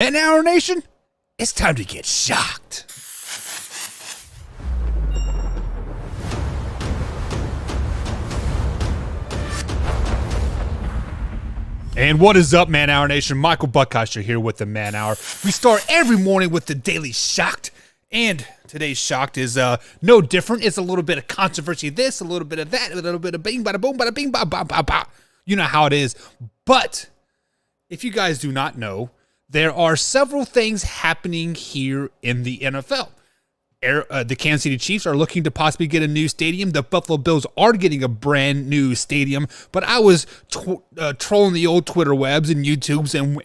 And our nation, it's time to get shocked. And what is up, Man Hour Nation? Michael Buckhouse here with the Man Hour. We start every morning with the Daily Shocked, and today's Shocked is no different. It's a little bit of controversy this, a little bit of that, a little bit of bing, bada boom, bada bing, ba ba ba ba. You know how it is. But if you guys do not know, there are several things happening here in the NFL. The Kansas City Chiefs are looking to possibly get a new stadium. The Buffalo Bills are getting a brand new stadium. But I was trolling the old Twitter webs and YouTubes and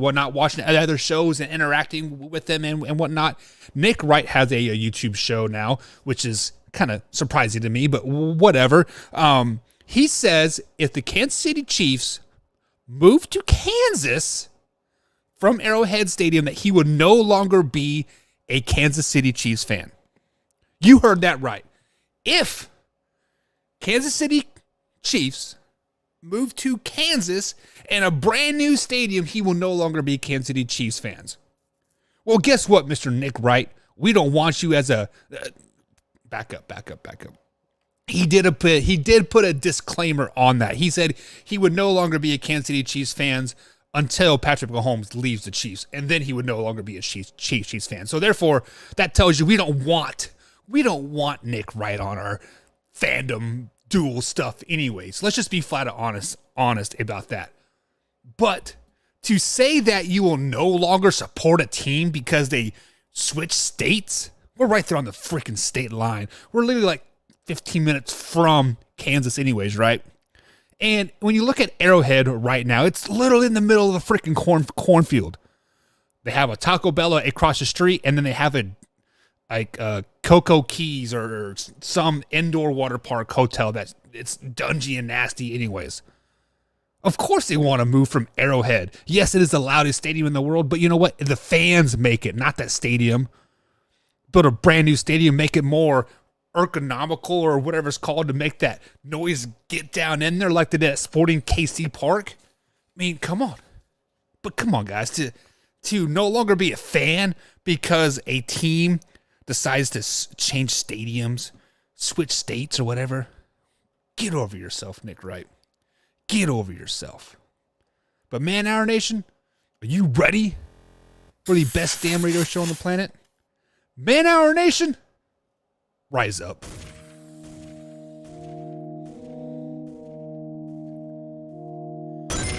whatnot, watching other shows and interacting with them and whatnot. Nick Wright has a YouTube show now, which is kind of surprising to me, but whatever. He says if the Kansas City Chiefs move to Kansas from Arrowhead Stadium, that he would no longer be a Kansas City Chiefs fan. You heard that right. If Kansas City Chiefs move to Kansas and a brand new stadium, he will no longer be Kansas City Chiefs fans. Well, guess what, Mr. Nick Wright? We don't want you as a... Back up. He did put a disclaimer on that. He said he would no longer be a Kansas City Chiefs fans until Patrick Mahomes leaves the Chiefs, and then he would no longer be a Chiefs fan. So therefore, that tells you we don't want Nick Wright on our fandom duel stuff anyways. Let's just be flat out honest about that. But to say that you will no longer support a team because they switch states, we're right there on the freaking state line. We're literally like 15 minutes from Kansas anyways, right? And when you look at Arrowhead right now, it's literally in the middle of the freaking cornfield. They have a Taco Bell across the street, and then they have a Cocoa Keys or some indoor water park hotel that's it's dungy and nasty anyways. Of course they want to move from Arrowhead. Yes, it is the loudest stadium in the world, but you know what? The fans make it, not that stadium. Build a brand new stadium, make it more ergonomical or whatever it's called to make that noise get down in there like they did at Sporting KC Park. I mean, come on. But come on, guys, to no longer be a fan because a team decides to change stadiums, switch states or whatever. Get over yourself, Nick Wright. Get over yourself. But Man Hour Nation, are you ready for the best damn radio show on the planet? Man Hour Nation, rise up.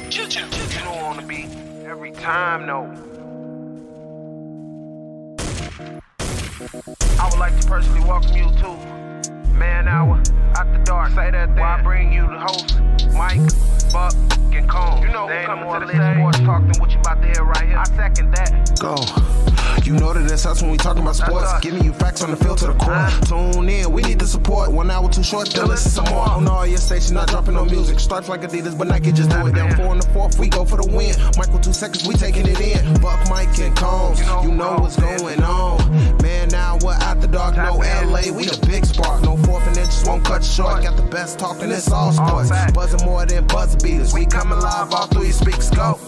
You don't want to be every time, no. I would like to personally welcome you to Man Hour After Dark. Say that thing. While I bring you the host, Mike, Buck, and Cone. You know who's coming to the stage. Sports talk than what you about to hear right here. I second that. Go. You know that it's us when we talking about sports. Giving you facts on the field to the core. Tune in, we need the support. 1 hour too short, then listen some more. On all your stations, not dropping no music. Starts like Adidas, but Nike just do it. Down 4 in the 4th, we go for the win. Michael 2 seconds, we taking it in. Buck, Mike, and Combs, you know what's going on. Man, now we're After Dark, no LA, we the big spark. No 4th and inches, won't cut short. Got the best talking, it's all sports. Buzzing more than buzzer beaters. We coming live all through your speakers, go.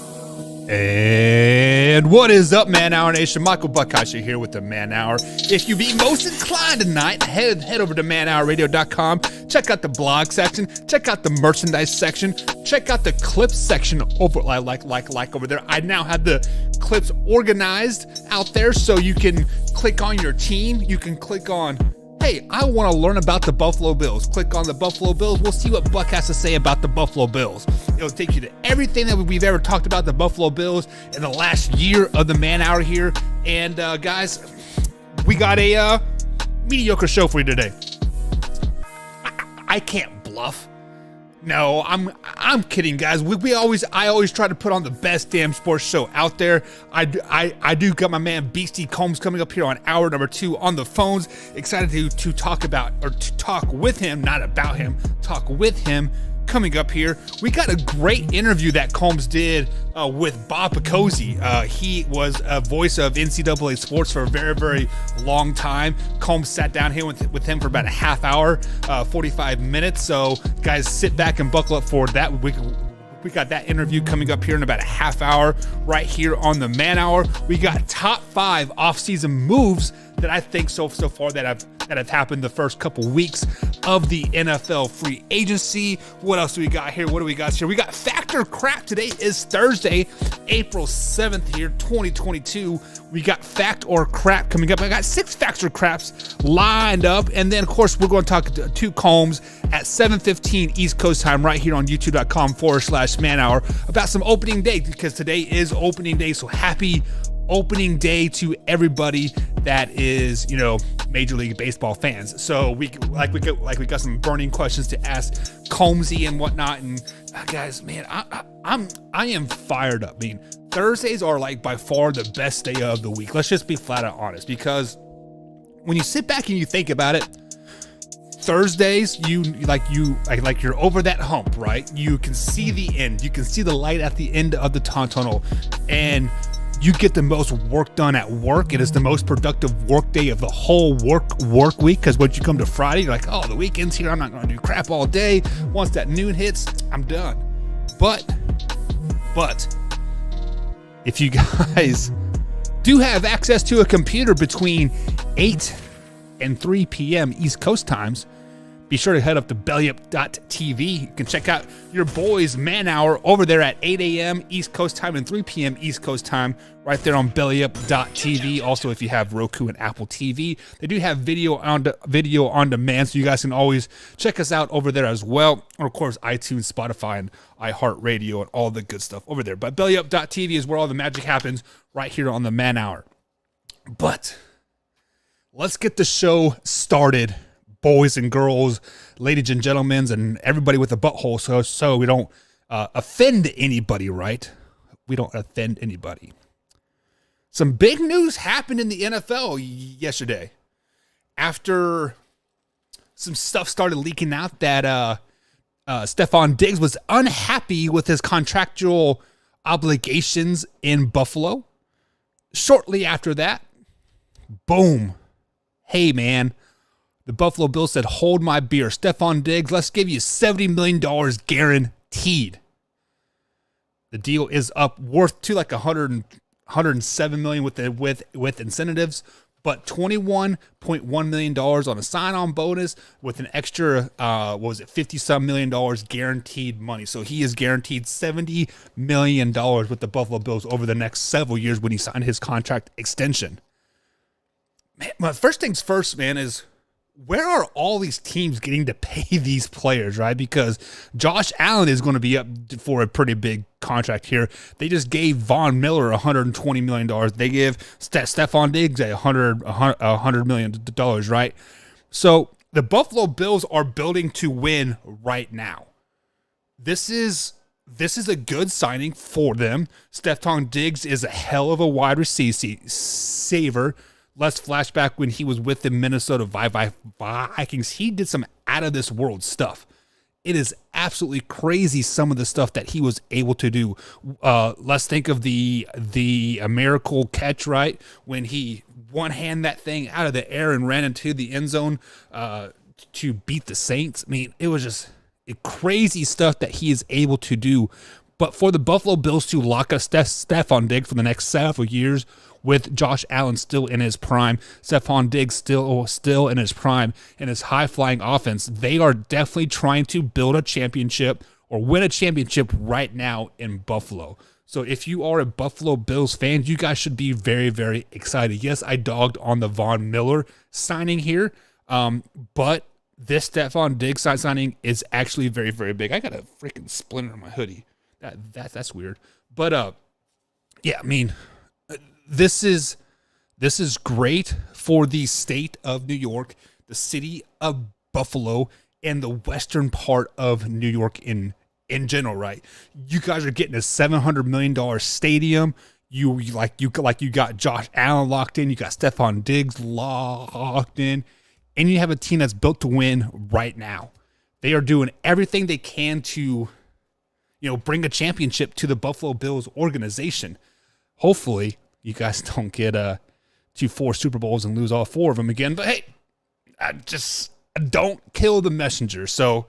And what is up, Man Hour Nation? Michael Buckhouse here with the Man Hour. If you be most inclined tonight, head over to manhourradio.com. Check out the blog section. Check out the merchandise section. Check out the clips section over like over there. I now have the clips organized out there so you can click on your team. You can click on, hey, I want to learn about the Buffalo Bills. Click on the Buffalo Bills. We'll see what Buck has to say about the Buffalo Bills. It'll take you to everything that we've ever talked about the Buffalo Bills in the last year of the Man Hour here. And guys, we got a mediocre show for you today. I can't bluff. No, I'm kidding, guys. I always try to put on the best damn sports show out there. I do got my man Beastie Combs coming up here on hour number 2 on the phones. Excited to talk about, or to talk with him, not about him, talk with him. Coming up here, we got a great interview that Combs did with Bob Picozzi. He was a voice of NCAA sports for a very, very long time. Combs sat down here with him for about a half hour, 45 minutes. So guys, sit back and buckle up for that. We got that interview coming up here in about a half hour right here on the Man Hour. We got top 5 offseason moves that I think so far that have happened the first couple weeks of the NFL free agency. What else do we got here? What do we got here? We got Factor Crap. Today is Thursday, April 7th here, 2022. We got Fact or Crap coming up. I got 6 Factor Craps lined up. And then, of course, we're going to talk to Combs at 7:15 East Coast time right here on youtube.com/Man Hour about some opening day, because today is opening day. So happy opening day to everybody that is, Major League Baseball fans. So we got some burning questions to ask Combsy and whatnot. And guys, man, I am fired up. I mean, Thursdays are like by far the best day of the week. Let's just be flat out honest, because when you sit back and you think about it, Thursdays, you're over that hump, right? You can see the end. You can see the light at the end of the tunnel, and you get the most work done at work. It is the most productive work day of the whole work week, because once you come to Friday, you're like, oh, the weekend's here. I'm not going to do crap all day. Once that noon hits, I'm done. But if you guys do have access to a computer between 8 and 3 p.m. East Coast times, be sure to head up to bellyup.tv. You can check out your boys' Man Hour over there at 8 a.m. East Coast time and 3 p.m. East Coast time right there on bellyup.tv. Also, if you have Roku and Apple TV, they do have video on demand, so you guys can always check us out over there as well. Or, of course, iTunes, Spotify, and iHeartRadio and all the good stuff over there. But bellyup.tv is where all the magic happens right here on the Man Hour. But let's get the show started, boys and girls, ladies and gentlemen, and everybody with a butthole, so we don't offend anybody, right? We don't offend anybody. Some big news happened in the NFL yesterday after some stuff started leaking out that Stefon Diggs was unhappy with his contractual obligations in Buffalo. Shortly after that, boom. Hey, man. The Buffalo Bills said, hold my beer. Stefon Diggs, let's give you $70 million guaranteed. The deal is up worth to like $107 million with incentives, but $21.1 million on a sign-on bonus with an extra, $50-some million guaranteed money. So he is guaranteed $70 million with the Buffalo Bills over the next several years when he signed his contract extension. Man, well, first things first, man, is where are all these teams getting to pay these players, right? Because Josh Allen is going to be up for a pretty big contract here. They just gave Von Miller $120 million. They give Stefon Diggs $100 million, right? So the Buffalo Bills are building to win right now. This is a good signing for them. Stefon Diggs is a hell of a wide receiver. Let's flashback when he was with the Minnesota Vikings. He did some out-of-this-world stuff. It is absolutely crazy, some of the stuff that he was able to do. Let's think of the miracle catch, right? When he one-hand that thing out of the air and ran into the end zone to beat the Saints. I mean, it was just crazy stuff that he is able to do. But for the Buffalo Bills to lock up Stefon Diggs for the next several years, with Josh Allen still in his prime, Stefon Diggs still in his prime, and his high-flying offense, they are definitely trying to build a championship or win a championship right now in Buffalo. So if you are a Buffalo Bills fan, you guys should be very, very excited. Yes, I dogged on the Von Miller signing here, but this Stefon Diggs signing is actually very, very big. I got a freaking splinter in my hoodie. That's weird. But, yeah, I mean, this is great for the state of New York, the city of Buffalo, and the western part of New York in general, right? You guys are getting a $700 million stadium. You got Josh Allen locked in. You got Stefon Diggs locked in, and you have a team that's built to win right now. They are doing everything they can to, bring a championship to the Buffalo Bills organization. Hopefully, you guys don't get to 4 Super Bowls and lose all 4 of them again. But hey, don't kill the messenger. So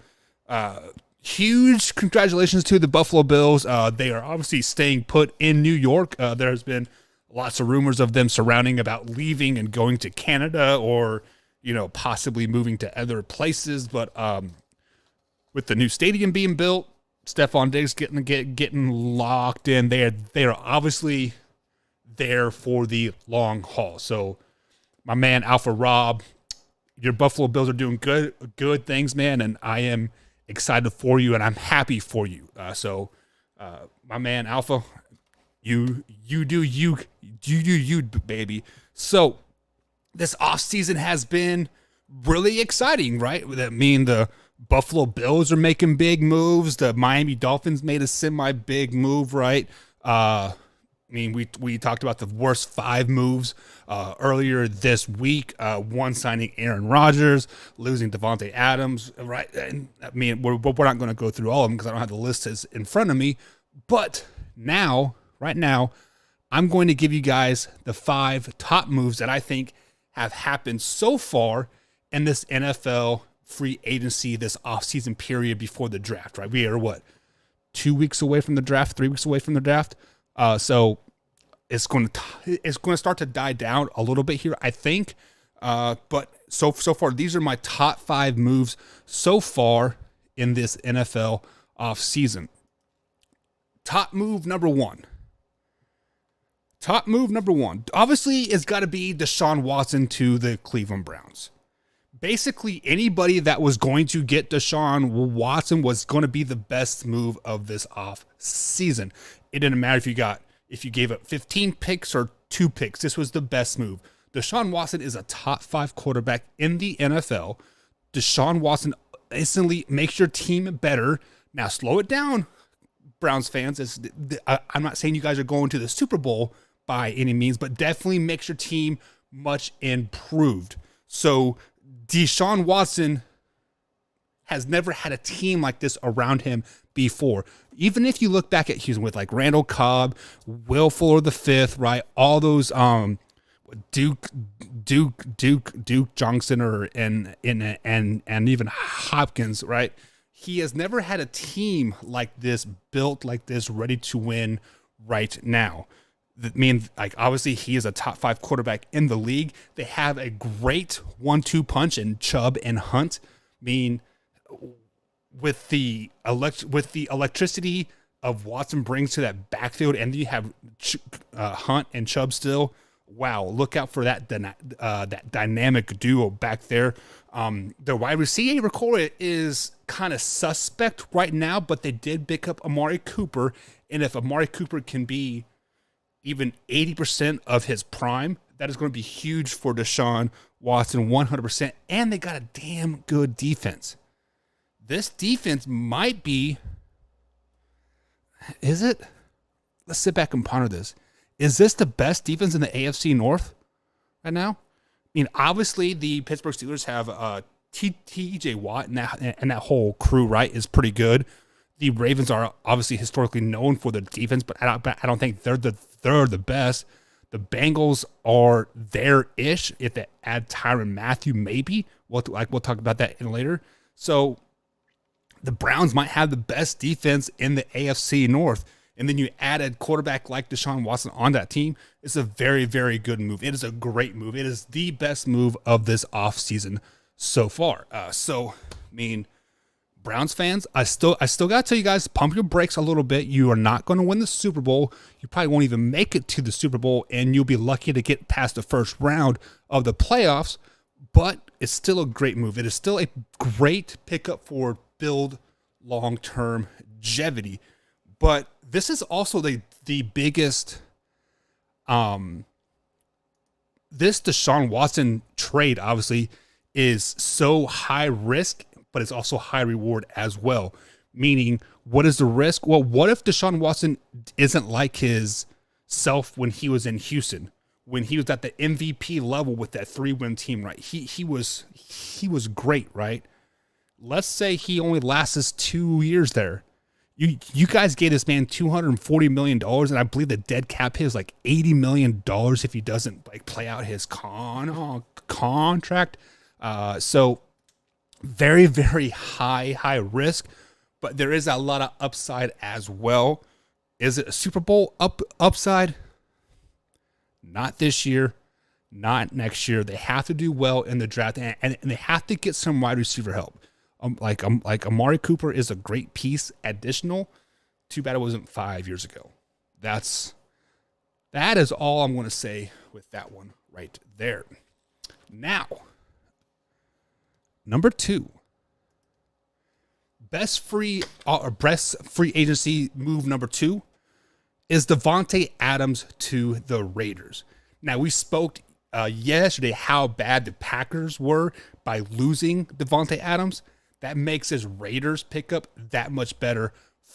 huge congratulations to the Buffalo Bills. They are obviously staying put in New York. There has been lots of rumors of them surrounding about leaving and going to Canada or, possibly moving to other places. But with the new stadium being built, Stefon Diggs getting locked in. They are obviously there for the long haul. So my man Alpha Rob, your Buffalo Bills are doing good things, man, and I am excited for you and I'm happy for you. So my man Alpha, you do you, baby. So this offseason has been really exciting, right? That mean the Buffalo Bills are making big moves. The Miami Dolphins made a semi-big move, right? We talked about the worst 5 moves earlier this week. One, signing Aaron Rodgers, losing Devontae Adams, right? And we're not going to go through all of them because I don't have the list in front of me. But right now, I'm going to give you guys the 5 top moves that I think have happened so far in this NFL free agency, this offseason period before the draft, right? We are 2 weeks away from the draft, 3 weeks away from the draft. So it's going to start to die down a little bit here, I think. But so far, these are my top 5 moves so far in this NFL offseason. Top move number one. Obviously, it's got to be Deshaun Watson to the Cleveland Browns. Basically, anybody that was going to get Deshaun Watson was going to be the best move of this off season. It didn't matter if you gave up 15 picks or 2 picks. This was the best move. Deshaun Watson is a top 5 quarterback in the NFL. Deshaun Watson instantly makes your team better. Now, slow it down, Browns fans. I'm not saying you guys are going to the Super Bowl by any means, but definitely makes your team much improved. So Deshaun Watson has never had a team like this around him before. Even if you look back at Houston with like Randall Cobb, Will Fuller the fifth, right? All those Duke Johnson and even Hopkins, right? He has never had a team like this, built like this, ready to win right now. Obviously he is a top 5 quarterback in the league. They have a great 1-2 punch in Chubb and Hunt. With the electricity of Watson brings to that backfield, and you have Hunt and Chubb still. Wow, look out for that dynamic duo back there. The wide receiver core is kind of suspect right now, but they did pick up Amari Cooper, and if Amari Cooper can be even 80% of his prime, that is going to be huge for Deshaun Watson, 100%. And they got a damn good defense. This defense might be, is it? Let's sit back and ponder this. Is this the best defense in the AFC North right now? Obviously the Pittsburgh Steelers have T.J. Watt and that whole crew, right, is pretty good. The Ravens are obviously historically known for their defense, but I don't think they're the best. The Bengals are there-ish. If they add Tyrann Mathieu, maybe. We'll talk about that later. So the Browns might have the best defense in the AFC North. And then you add a quarterback like Deshaun Watson on that team. It's a very, very good move. It is a great move. It is the best move of this offseason so far. Browns fans, I still got to tell you guys, pump your brakes a little bit. You are not going to win the Super Bowl. You probably won't even make it to the Super Bowl, and you'll be lucky to get past the first round of the playoffs, but it's still a great move. It is still a great pickup for build long-term longevity. But this is also the biggest this Deshaun Watson trade obviously is so high risk, but it's also high reward as well. Meaning, what is the risk? Well, what if Deshaun Watson isn't like his self when he was in Houston, when he was at the MVP level with that 3-win team, right? He was great, right? Let's say he only lasts 2 years there. You guys gave this man $240 million, and I believe the dead cap hit is like $80 million if he doesn't like play out his contract. So very, very high risk. but there is a lot of upside as well. Is it a Super Bowl upside? Not this year, not next year. They have to do well in the draft, and they have to get some wide receiver help. Like Amari Cooper is a great piece, additional. Too bad it wasn't 5 years ago. That is all I'm going to say with that one right there. Now, number 2. Best free agency move number 2 is Davante Adams to the Raiders. Now, we spoke yesterday how bad the Packers were by losing Davante Adams. That makes his Raiders pickup that much better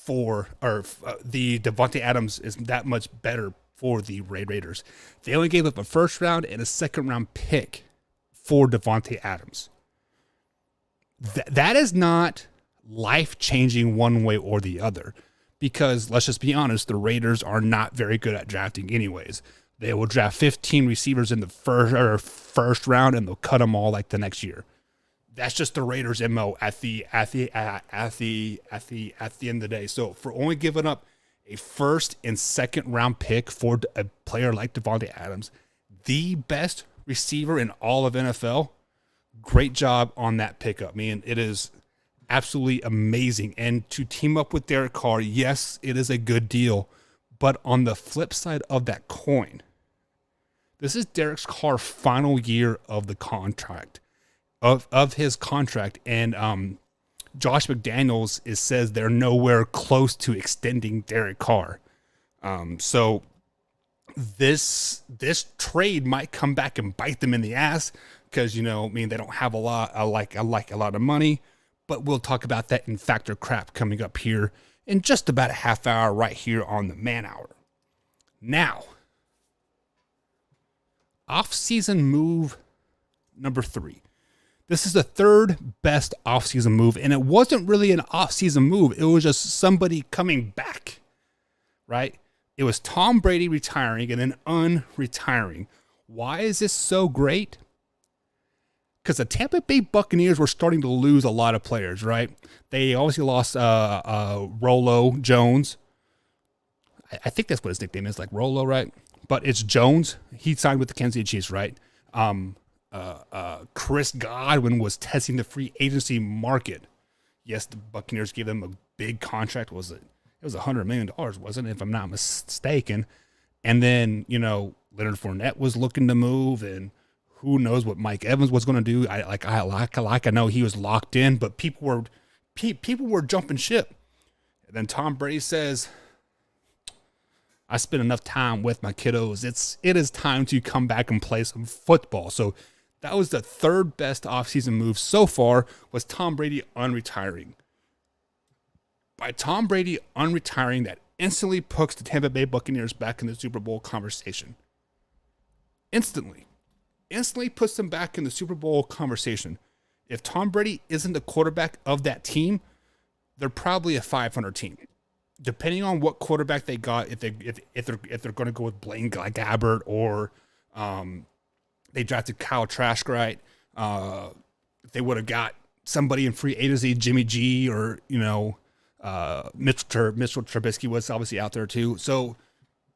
the Davante Adams is that much better for the Raiders. They only gave up a first round and a second round pick for Davante Adams. That is not life-changing one way or the other, because let's just be honest, the Raiders are not very good at drafting anyways. They will draft 15 receivers in the first round and they'll cut them all like the next year. That's just the Raiders' MO at the end of the day. So for only giving up a first and second round pick for a player like Davante Adams, the best receiver in all of NFL, great job on that pickup. I mean, it is absolutely amazing. And to team up with Derek Carr, yes, it is a good deal. But on the flip side of that coin, this is Derek Carr's final year of the contract, of his contract. And Josh McDaniels says they're nowhere close to extending Derek Carr. So this trade might come back and bite them in the ass because, they don't have a lot of money. But we'll talk about that in Factor Crap coming up here in just about a half hour right here on the Man Hour. Now, off-season move number 3. This is the third best off-season move, and it wasn't really an off-season move. It was just somebody coming back, right? It was Tom Brady retiring and then unretiring. Why is this so great? Because the Tampa Bay Buccaneers were starting to lose a lot of players, right? They obviously lost Rolo Jones. I think that's what his nickname is, like Rolo, right? But it's Jones. He signed with the Kansas City Chiefs, right? Chris Godwin was testing the free agency market. Yes, the Buccaneers gave him a big contract. It was $100 million, wasn't it, if I'm not mistaken? And then, Leonard Fournette was looking to move, and who knows what Mike Evans was going to do. I know he was locked in, but people were jumping ship. And then Tom Brady says, I spent enough time with my kiddos. It is time to come back and play some football. So that was the third best offseason move so far, was Tom Brady unretiring. By Tom Brady unretiring, that instantly puts the Tampa Bay Buccaneers back in the Super Bowl conversation. Instantly puts them back in the Super Bowl conversation. If Tom Brady isn't the quarterback of that team, they're probably a 500 team. Depending on what quarterback they got, if they're going to go with Blaine Gabbert or they drafted Kyle Trask, right? If they would have got somebody in free agency, Jimmy G, or Mitchell Trubisky was obviously out there too. So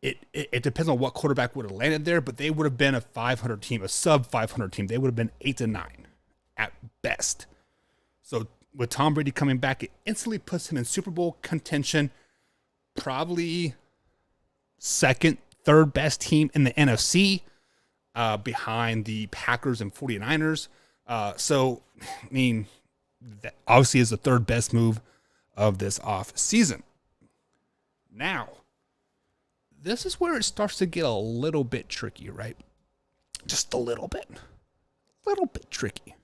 it depends on what quarterback would have landed there, but they would have been a 500 team, a sub 500 team. They would have been 8-9 at best. So with Tom Brady coming back, it instantly puts him in Super Bowl contention. Probably second, third best team in the NFC, behind the Packers and 49ers. So, that obviously is the third best move of this off season. Now, this is where it starts to get a little bit tricky, right? Just a little bit tricky.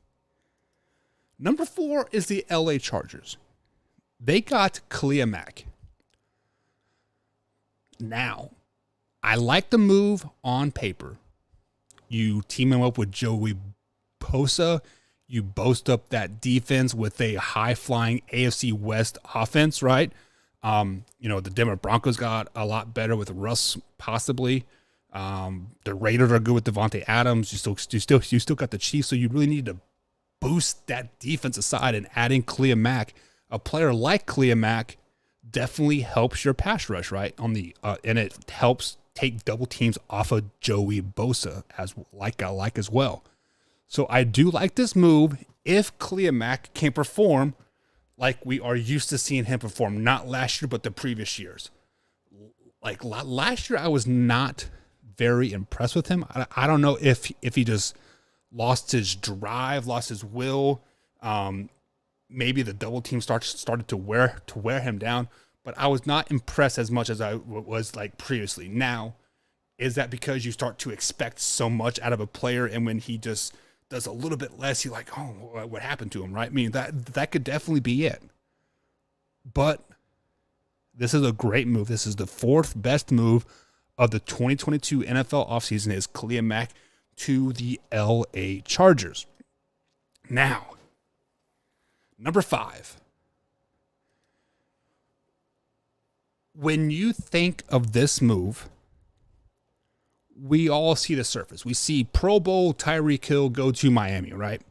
Number 4 is the LA Chargers. They got Khalil Mack. Now, I like the move on paper. You team him up with Joey Bosa. You boast up that defense with a high-flying AFC West offense, right? The Denver Broncos got a lot better with Russ, possibly. The Raiders are good with Davante Adams. You still got the Chiefs, so you really need to boost that defense aside, and adding Khalil Mack a player like Khalil Mack definitely helps your pass rush, right? And it helps take double teams off of Joey Bosa as well. So I do like this move if Khalil Mack can perform like we are used to seeing him perform, not last year, but the previous years. Like last year, I was not very impressed with him. I don't know if he just lost his drive, lost his will. Maybe the double team started to wear him down, but I was not impressed as much as I was like previously. Now, is that because you start to expect so much out of a player, and when he just does a little bit less, you're like, oh, what happened to him, right? I mean, that could definitely be it. But this is a great move. This is the fourth best move of the 2022 NFL offseason is Khalil Mack to the LA Chargers. Now, number 5. When you think of this move, we all see the surface. We see Pro Bowl Tyreek Hill go to Miami, right?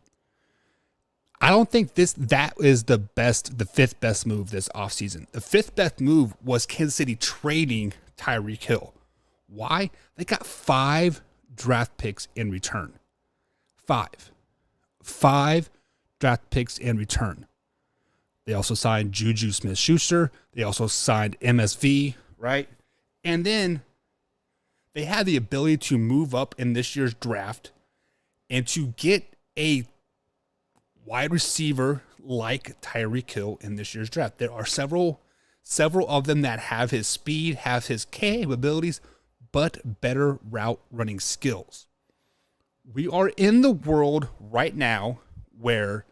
I don't think that is the fifth best move this offseason. The fifth best move was Kansas City trading Tyreek Hill. Why? They got 5 draft picks in return. 5 draft picks in return. They also signed Juju Smith-Schuster. They also signed MSV, right? And then they had the ability to move up in this year's draft and to get a wide receiver like Tyreek Hill in this year's draft. There are several of them that have his speed, have his capabilities, but better route running skills. We are in the world right now where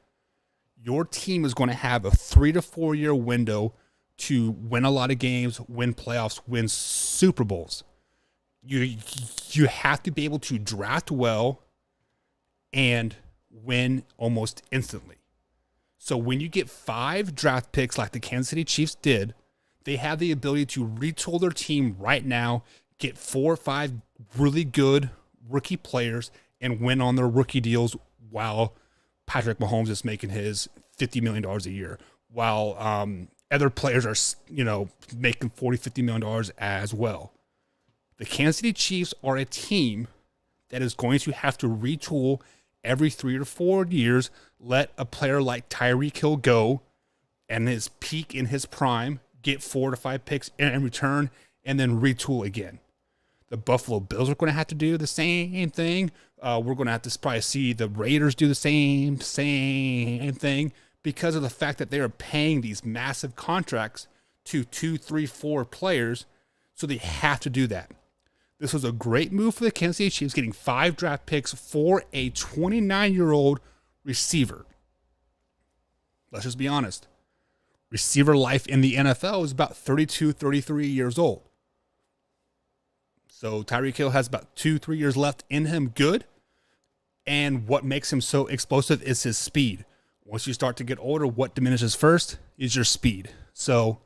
your team is going to have a 3 to 4 year window to win a lot of games, win playoffs, win Super Bowls. You have to be able to draft well and win almost instantly. So when you get 5 draft picks like the Kansas City Chiefs did, they have the ability to retool their team right now, get 4 or 5 really good rookie players, and win on their rookie deals while Patrick Mahomes is making his $50 million a year, while other players are, making $40-50 million as well. The Kansas City Chiefs are a team that is going to have to retool every 3 or 4 years, let a player like Tyreek Hill go and his peak in his prime, get 4 to 5 picks in return, and then retool again. The Buffalo Bills are going to have to do the same thing. We're going to have to probably see the Raiders do the same thing because of the fact that they are paying these massive contracts to 2, 3, 4 players, so they have to do that. This was a great move for the Kansas City Chiefs, getting 5 draft picks for a 29-year-old receiver. Let's just be honest. Receiver life in the NFL is about 32, 33 years old. So Tyreek Hill has about 2-3 years left in him good. And what makes him so explosive is his speed. Once you start to get older, what diminishes first is your speed. So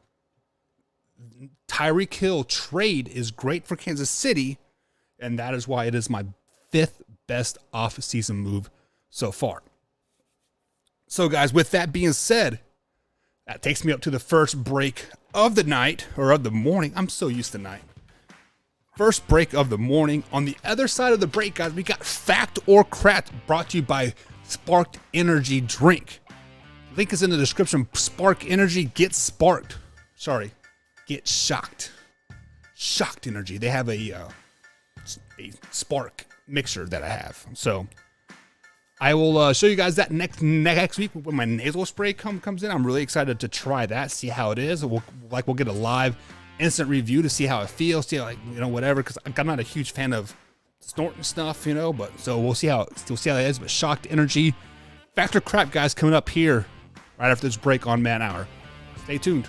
Tyreek Hill trade is great for Kansas City, and that is why it is my 5th best off-season move so far. So guys, with that being said, that takes me up to the first break of the night, or of the morning. I'm so used to night. First break of the morning. On the other side of the break, guys, we got Fact or Crack, brought to you by Sparked Energy Drink. Link is in the description. Spark Energy, get sparked. Sorry, get shocked. Shocked Energy. They have a spark mixer that I have. So I will show you guys that next week when my nasal spray comes in. I'm really excited to try that, see how it is. We'll get a live instant review to see how it feels, see whatever, because I'm not a huge fan of snorting stuff, but so we'll see how that is. But Shocked Energy, Factor Crap, guys, coming up here right after this break on Man Hour. Stay tuned.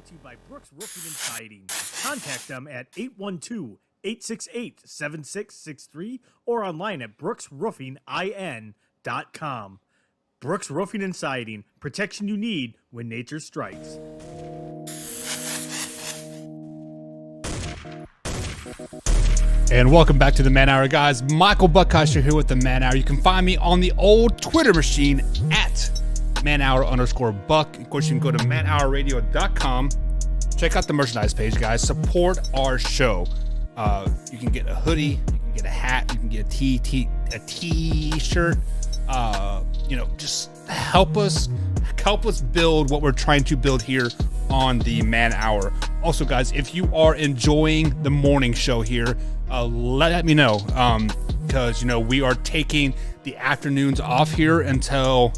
brought to you by Brooks Roofing and Siding. Contact them at 812-868-7663 or online at brooksroofingin.com. Brooks Roofing and Siding, protection you need when nature strikes. And welcome back to the Man Hour, guys. Michael Buckeister here with the Man Hour. You can find me on the old Twitter machine at manhour_buck. Of course, you can go to manhourradio.com. Check out the merchandise page, guys. Support our show. You can get a hoodie, you can get a hat, you can get a t-shirt. Just help us build what we're trying to build here on the Man Hour. Also, guys, if you are enjoying the morning show here, let me know, because we are taking the afternoons off here until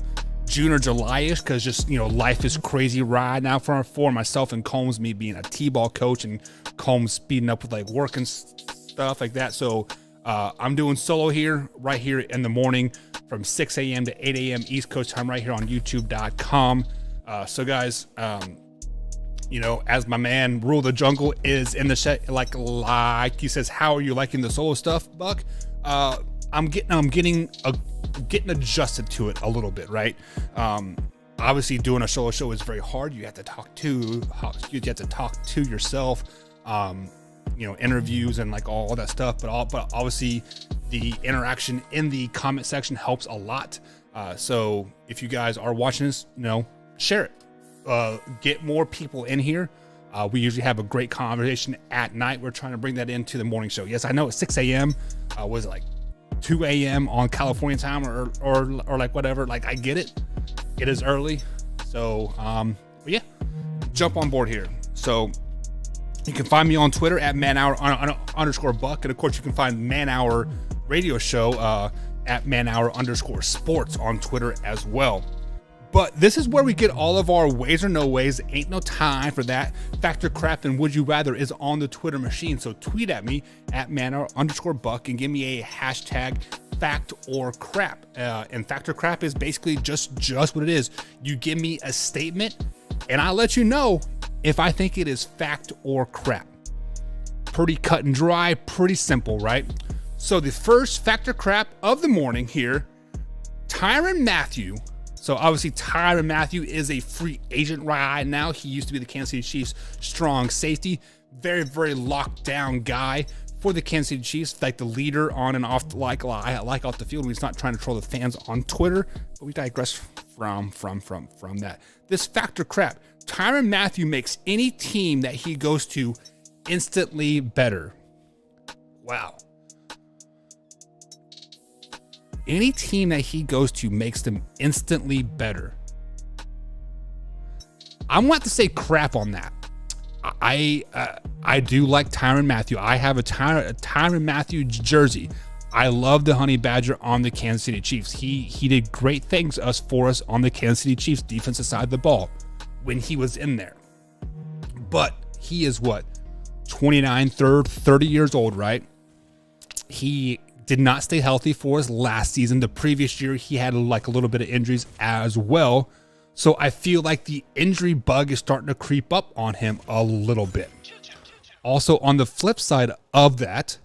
June or July-ish, because life is crazy right now for myself and Combs, me being a t-ball coach and Combs speeding up with like work and stuff like that. So I'm doing solo here right here in the morning from 6 a.m. to 8 a.m. East Coast time right here on youtube.com. So guys, as my man Rule the Jungle is in the set, like he says, how are you liking the solo stuff, Buck? I'm getting adjusted to it a little bit, right? Obviously doing a solo show is very hard. You have to talk to yourself, interviews and like all that stuff, but obviously the interaction in the comment section helps a lot. So if you guys are watching this, share it. Get more people in here. We usually have a great conversation at night. We're trying to bring that into the morning show. Yes, I know it's 6 a.m. Was it like 2 a.m. on California time or like whatever? Like, I get it. It is early. So, but yeah, jump on board here. So you can find me on Twitter at manhour_buck. And of course, you can find Man Hour Radio Show at manhour_sports on Twitter as well. But this is where we get all of our ways or no ways. Ain't no time for that. Factor Crap and Would You Rather is on the Twitter machine. So tweet at me at manhour_buck and give me a hashtag fact or crap. And Factor Crap is basically just what it is. You give me a statement and I'll let you know if I think it is fact or crap. Pretty cut and dry, pretty simple, right? So the first Factor Crap of the morning here, Tyrann Mathieu. So obviously Tyrann Mathieu is a free agent right now. He used to be the Kansas City Chiefs strong safety. Very, very locked down guy for the Kansas City Chiefs, like the leader on and off, like off the field. He's not trying to troll the fans on Twitter, but we digress from that. This Factor Crap. Tyrann Mathieu makes any team that he goes to instantly better. Wow. Any team that he goes to makes them instantly better. I'm going to say crap on that. I do like Tyrann Mathieu. I have a Tyrann Mathieu jersey. I love the Honey Badger on the Kansas City Chiefs. He did great things for us on the Kansas City Chiefs defensive side of the ball when he was in there. But he is what? 29, 30 years old, right? He did not stay healthy for us last season. The previous year, he had like a little bit of injuries as well. So I feel like the injury bug is starting to creep up on him a little bit. Also, on the flip side of that,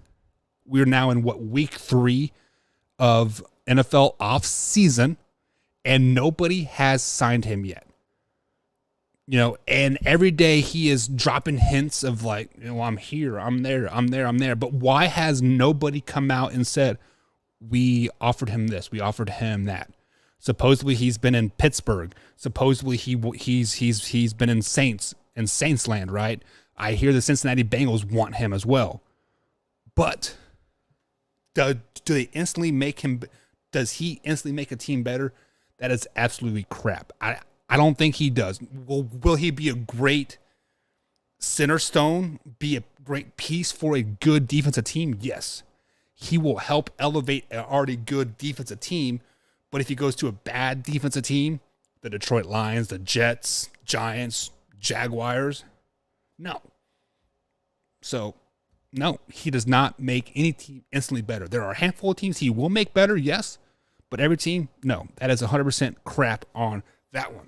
we're now in week 3 of NFL off season, and nobody has signed him yet. And every day he is dropping hints of like, I'm here, I'm there. But why has nobody come out and said, we offered him this, we offered him that? Supposedly he's been in Pittsburgh. Supposedly he's been in Saints land, right? I hear the Cincinnati Bengals want him as well. But do they instantly make him? Does he instantly make a team better? That is absolutely crap. I don't think he does. Will he be a great center stone, be a great piece for a good defensive team? Yes. He will help elevate an already good defensive team, but if he goes to a bad defensive team, the Detroit Lions, the Jets, Giants, Jaguars, no. So, no, he does not make any team instantly better. There are a handful of teams he will make better, yes, but every team, no. That is 100% crap on that one.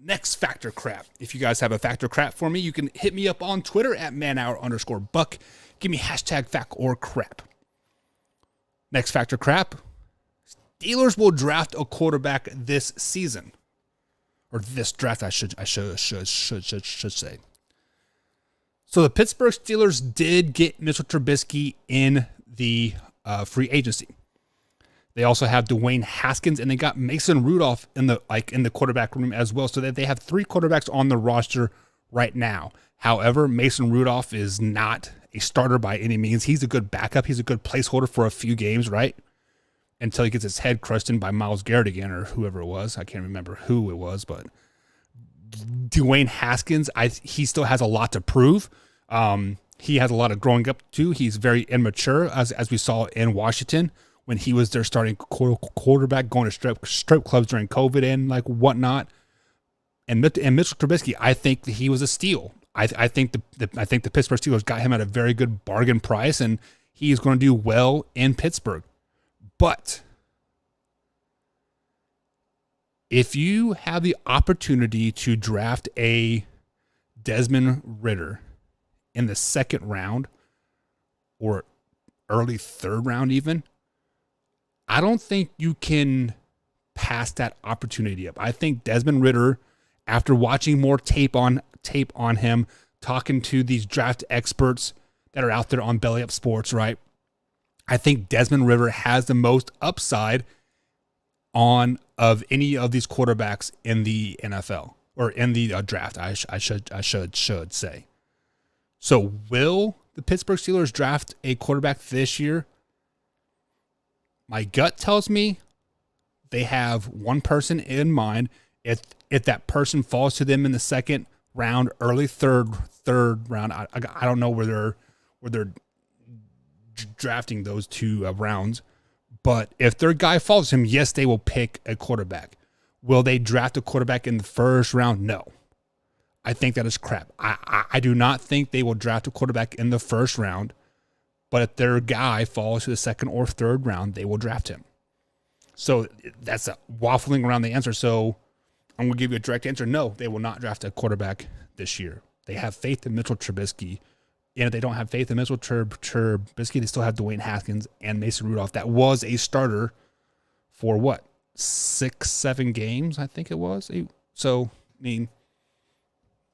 Next factor crap. If you guys have a factor crap for me, you can hit me up on Twitter at manhour_buck. Give me hashtag fact or crap. Next factor crap. Steelers will draft a quarterback this season. Or this draft, I should say. So the Pittsburgh Steelers did get Mitchell Trubisky in the free agency. They also have Dwayne Haskins, and they got Mason Rudolph in the quarterback room as well, so that they have 3 quarterbacks on the roster right now. However, Mason Rudolph is not a starter by any means. He's a good backup. He's a good placeholder for a few games, right? Until he gets his head crushed in by Myles Garrett again, or whoever it was. I can't remember who it was, but Dwayne Haskins, he still has a lot to prove. He has a lot of growing up to. He's very immature, as we saw in Washington when he was their starting quarterback, going to strip clubs during COVID and like whatnot. And Mitchell Trubisky, I think that he was a steal. I think the Pittsburgh Steelers got him at a very good bargain price, and he is going to do well in Pittsburgh. But if you have the opportunity to draft a Desmond Ridder in the 2nd round or early 3rd round even, I don't think you can pass that opportunity up. I think Desmond Ridder, after watching more tape on him, talking to these draft experts that are out there on Belly Up Sports, right? I think Desmond Ridder has the most upside of any of these quarterbacks in the NFL or in the draft. I should say. So will the Pittsburgh Steelers draft a quarterback this year? My gut tells me they have one person in mind. If that person falls to them in the 2nd round, early third round, I don't know where they're drafting those 2 rounds. But if their guy falls to him, yes, they will pick a quarterback. Will they draft a quarterback in the 1st round? No. I think that is crap. I do not think they will draft a quarterback in the 1st round. But if their guy falls to the 2nd or 3rd round, they will draft him. So that's waffling around the answer. So I'm going to give you a direct answer. No, they will not draft a quarterback this year. They have faith in Mitchell Trubisky. And if they don't have faith in Mitchell Trubisky, they still have Dwayne Haskins and Mason Rudolph. That was a starter for what? 6-7 games, I think it was. So, I mean,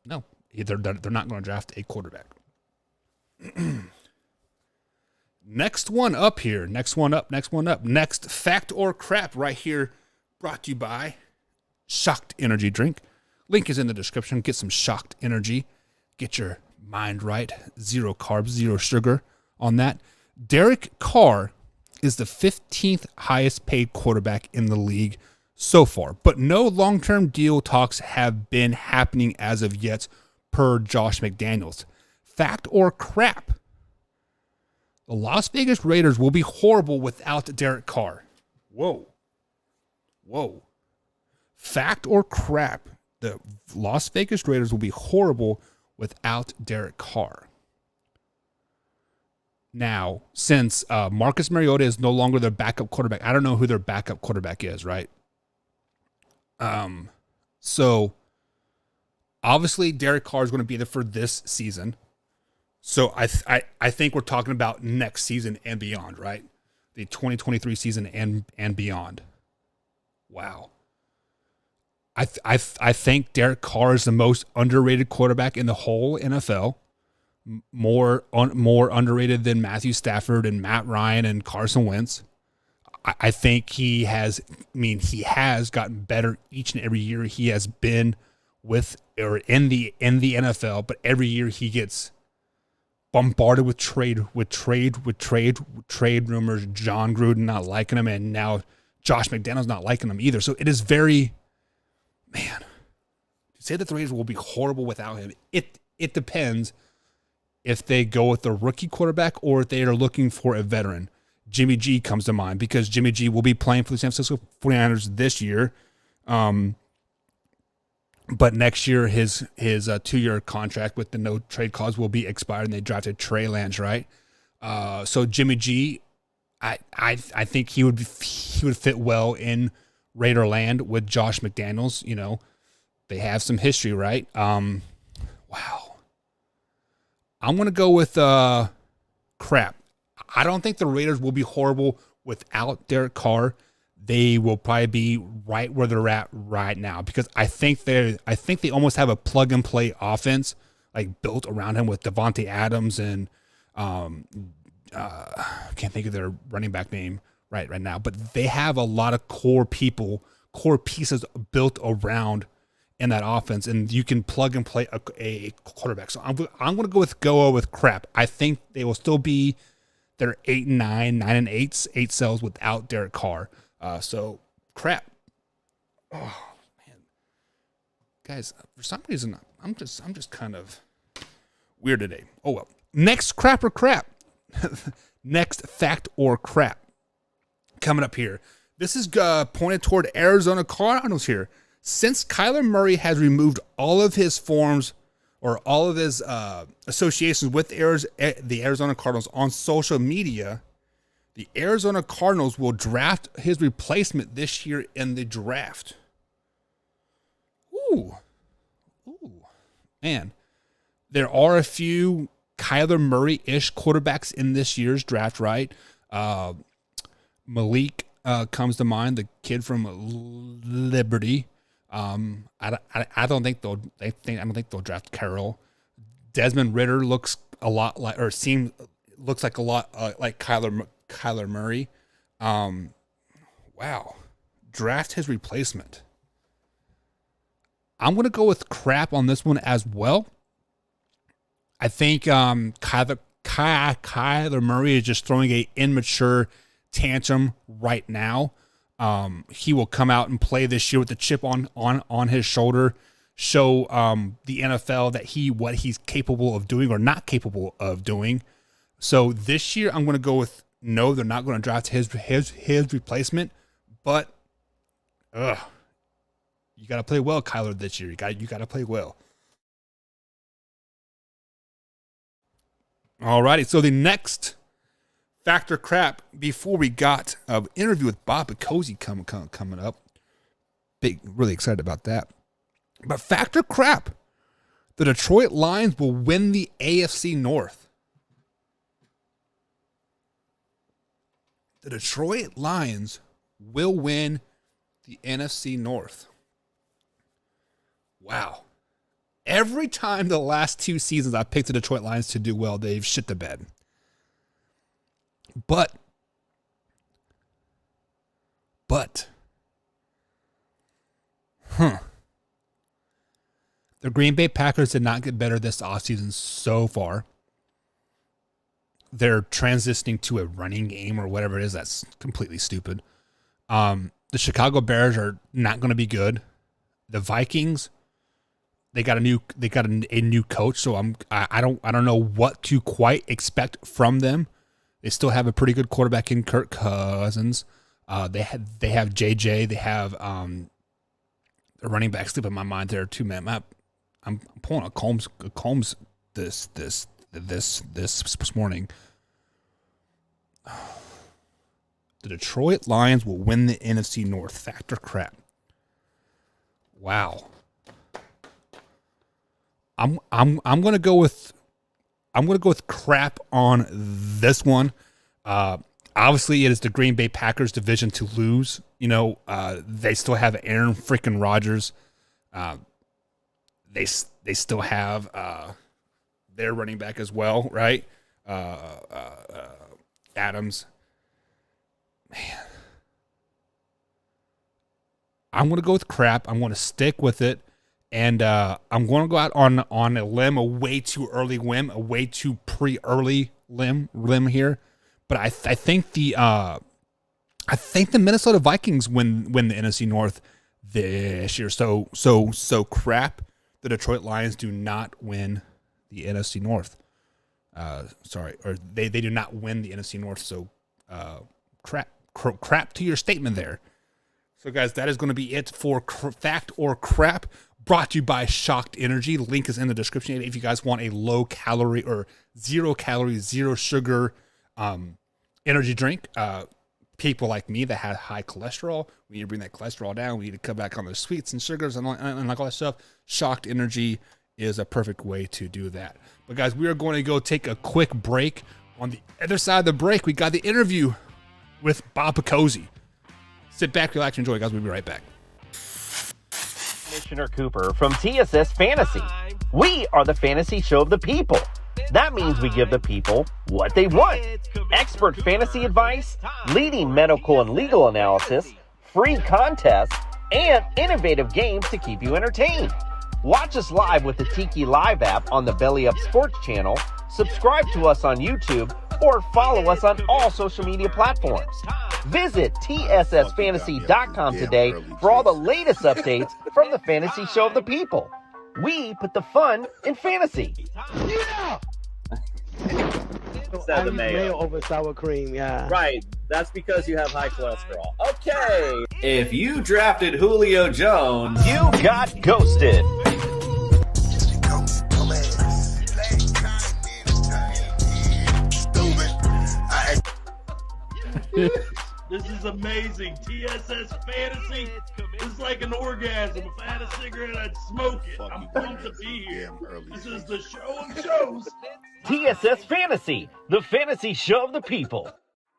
no, they're not going to draft a quarterback. Next one up here. Next one up. Next fact or crap right here, brought to you by Shocked Energy Drink. Link is in the description. Get some Shocked Energy. Get your mind right. 0 carbs, 0 sugar on that. Derek Carr is the 15th highest paid quarterback in the league so far, but no long-term deal talks have been happening as of yet, per Josh McDaniels. Fact or crap? The Las Vegas Raiders will be horrible without Derek Carr. Whoa. Fact or crap? The Las Vegas Raiders will be horrible without Derek Carr. Now, since Marcus Mariota is no longer their backup quarterback, I don't know who their backup quarterback is, right? So obviously Derek Carr is going to be there for this season. So I think we're talking about next season and beyond, right? The 2023 season and beyond. Wow. I think Derek Carr is the most underrated quarterback in the whole NFL. More underrated than Matthew Stafford and Matt Ryan and Carson Wentz. I think he has gotten better each and every year he has been with or in the NFL, but every year he gets bombarded with trade rumors, John Gruden not liking him, and now Josh McDaniels not liking him either. So it is very, man, to say that the Raiders will be horrible without him, it depends if they go with the rookie quarterback or if they are looking for a veteran. Jimmy G comes to mind because Jimmy G will be playing for the San Francisco 49ers this year. But next year, his 2-year contract with the no trade clause will be expired, and they drafted Trey Lance, right? So Jimmy G, I think he would fit well in Raider land with Josh McDaniels. You know, They have some history, right? Wow. I'm gonna go with crap. I don't think the Raiders will be horrible without Derek Carr. They will probably be right where they're at right now because I think they almost have a plug and play offense like built around him with Devontae Adams and I can't think of their running back name right now, but they have a lot of core pieces built around in that offense, and you can plug and play a quarterback. So I'm going to go with crap. I think they will still be their 8-9, 9-8, 8 cells without Derek Carr. So crap. Oh man, guys, for some reason I'm just kind of weird today. Oh well. Next crap or crap. Next fact or crap. Coming up here. This is pointed toward Arizona Cardinals here. Since Kyler Murray has removed all of his forms or all of his associations with the Arizona Cardinals on social media, the Arizona Cardinals will draft his replacement this year in the draft. Ooh. Man. There are a few Kyler Murray-ish quarterbacks in this year's draft, right? Malik comes to mind, the kid from Liberty. I don't think they'll draft Carroll. Desmond Ritter looks a lot like, or looks like a lot like Kyler Murray. Wow. Draft his replacement. I'm going to go with crap on this one as well. I think Kyler Murray is just throwing a immature tantrum right now. He will come out and play this year with the chip on his shoulder, show the NFL that what he's capable of doing or not capable of doing. So this year I'm going to go with no, they're not going to draft his replacement, but you got to play well, Kyler, this year. You got to play well. Alrighty, so the next factor crap before we got an interview with Bob Picozzi coming up. Really excited about that. But factor crap, the Detroit Lions will win the AFC North. The Detroit Lions will win the NFC North. Wow. Every time the last 2 seasons I picked the Detroit Lions to do well, they've shit the bed. But the Green Bay Packers did not get better this offseason so far. They're transitioning to a running game or whatever it is. That's completely stupid. The Chicago Bears are not going to be good. The Vikings, they got a new coach, so I don't know what to quite expect from them. They still have a pretty good quarterback in Kirk Cousins. They have JJ. They have the running back slip in my mind there too, man. I'm pulling a Combs this morning. The Detroit Lions will win the NFC North. Factor crap. Wow. I'm gonna go with crap on this one. Obviously, it is the Green Bay Packers division to lose. You know, they still have Aaron freaking Rodgers. They still have their running back as well, right? Adams. Man, I'm gonna go with crap. I'm gonna stick with it. And I'm going to go out on a limb, a way too early limb, a way too pre-early limb here. But I think the Minnesota Vikings win the NFC North this year. So crap. The Detroit Lions do not win the NFC North. They do not win the NFC North. So crap to your statement there. So guys, that is going to be it for fact or crap. Brought to you by Shocked Energy. The link is in the description if you guys want a low calorie or 0 calorie, 0 sugar energy drink. people like me that have high cholesterol, we need to bring that cholesterol down. We need to cut back on the sweets and sugars and like all that stuff. Shocked Energy is a perfect way to do that. But guys, we are going to go take a quick break. On the other side of the break, we got the interview with Bob Picozzi. Sit back, relax, enjoy, guys. We'll be right back. Commissioner Cooper from TSS Fantasy. We are the fantasy show of the people. That means we give the people what they want. Expert fantasy advice, leading medical and legal analysis, free contests, and innovative games to keep you entertained. Watch us live with the Tiki Live app on the Belly Up Sports channel, subscribe to us on YouTube, or follow us on all social media platforms. Visit TSSFantasy.com today for all the latest updates from the fantasy show of the people. We put the fun in fantasy. Yeah! I use mayo over sour cream, yeah. Right. That's because you have high cholesterol. Okay. If you drafted Julio Jones, You got ghosted. This is amazing. TSS Fantasy is like an orgasm. If I had a cigarette, I'd smoke it. I'm pumped to be here. This is the show of shows. TSS Fantasy, the fantasy show of the people.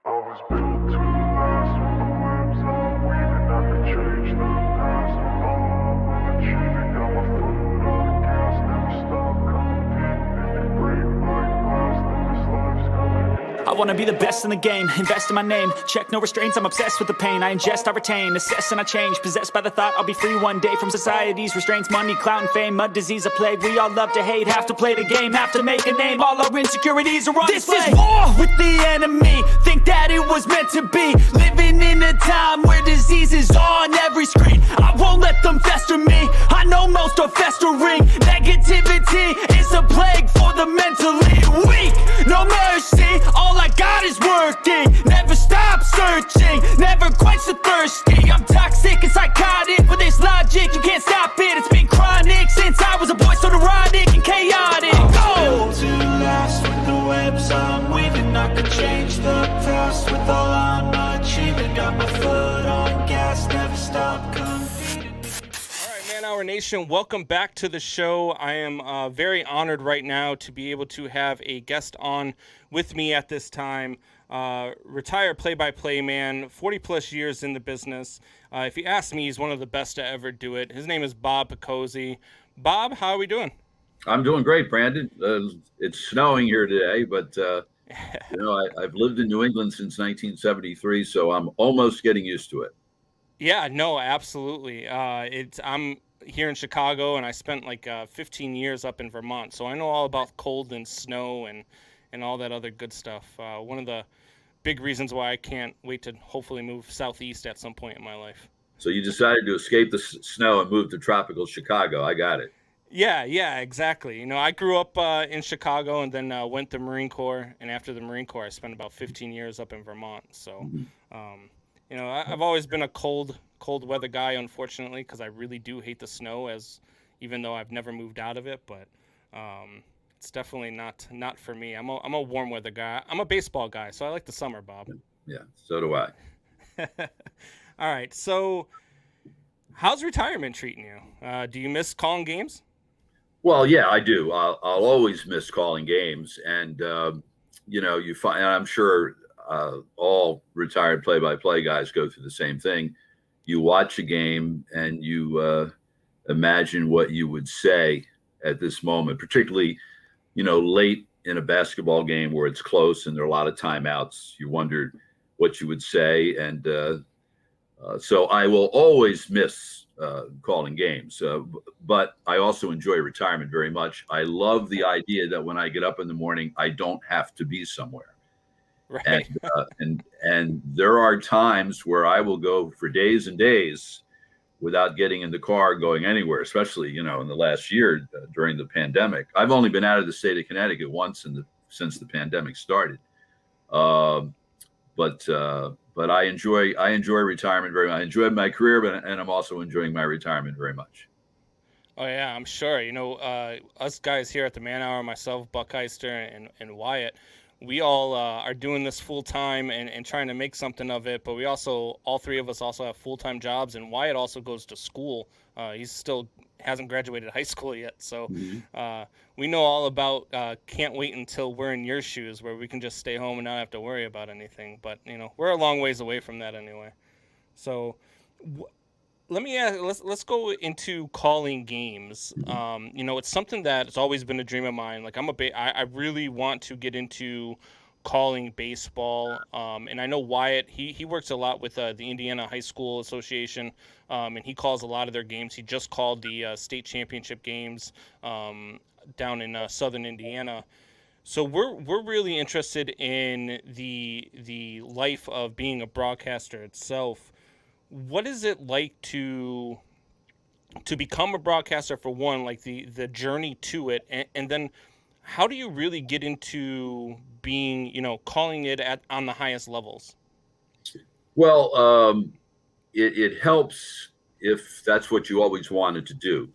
I was built to last with the webs I'm weaving. I could change the past with all I'm achieving. Got my foot on the gas, never stop competing. If you break my glass, then this life's gonna end. I wanna be the best in the game, invest in my name. Check no restraints, I'm obsessed with the pain. I ingest, I retain, assess and I change. Possessed by the thought I'll be free one day from society's restraints. Money, clout and fame, mud, disease, a plague. We all love to hate, have to play the game, have to make a name. All our insecurities are on display. This is war with the enemy, think that it was meant to be. Living in a time where disease is on every screen. I won't let them fester me, I know most are festering. Negativity is a plague for the mentally weak. No mercy, all I got is working. Never stop searching, never quench the thirsty. I'm toxic and psychotic with this logic, you can't stop it. It's been chronic since I was a boy, so neurotic and chaotic. Go! To last with the webs I'm weaving, I could change the past with all I'm achieving. Got my foot on gas, never stop competing. All right, Man Hour Nation, welcome back to the show. I am very honored right now to be able to have a guest on with me at this time. Retired play-by-play man, 40 plus years in the business. If you ask me, he's one of the best to ever do it. His name is Bob Picozzi. Bob, how are we doing? I'm doing great, Brandon. It's snowing here today, but I've lived in New England since 1973, so I'm almost getting used to it. Yeah, no, absolutely. I'm here in Chicago, and I spent like 15 years up in Vermont, so I know all about cold and snow and all that other good stuff. One of the big reasons why I can't wait to hopefully move southeast at some point in my life. So you decided to escape the snow and move to tropical Chicago. I got it. Yeah, exactly. I grew up in Chicago and then went to Marine Corps, and after the Marine Corps, I spent about 15 years up in Vermont. So, I've always been a cold weather guy, unfortunately, because I really do hate the snow, even though I've never moved out of it. But it's definitely not for me. I'm a warm weather guy. I'm a baseball guy, so I like the summer, Bob. Yeah, so do I. All right, so how's retirement treating you? Do you miss calling games? Well, yeah, I do. I'll always miss calling games, and you find. I'm sure all retired play-by-play guys go through the same thing. You watch a game and you imagine what you would say at this moment, particularly, late in a basketball game where it's close and there are a lot of timeouts. You wondered what you would say, and so I will always miss calling games, but I also enjoy retirement very much. I love the idea that when I get up in the morning, I don't have to be somewhere. Right. And there are times where I will go for days and days without getting in the car, going anywhere, especially, in the last year during the pandemic. I've only been out of the state of Connecticut once since the pandemic started. But I enjoy retirement very much. I enjoyed my career, and I'm also enjoying my retirement very much. Oh yeah, I'm sure. Us guys here at the Man Hour, myself, Buckheister, and Wyatt, we all are doing this full time and trying to make something of it. But we also, all three of us also have full-time jobs, and Wyatt also goes to school. He's still hasn't graduated high school yet. So we know all about can't wait until we're in your shoes where we can just stay home and not have to worry about anything. But, we're a long ways away from that anyway. So let me ask, let's go into calling games. It's something that has always been a dream of mine. Like I really want to get into calling baseball. And I know Wyatt, he works a lot with the Indiana High School Association, and he calls a lot of their games. He just called the state championship games down in southern Indiana. So we're really interested in the life of being a broadcaster itself. What is it like to become a broadcaster, for one, like the journey to it, and then how do you really get into being, calling it on the highest levels? Well, it helps if that's what you always wanted to do,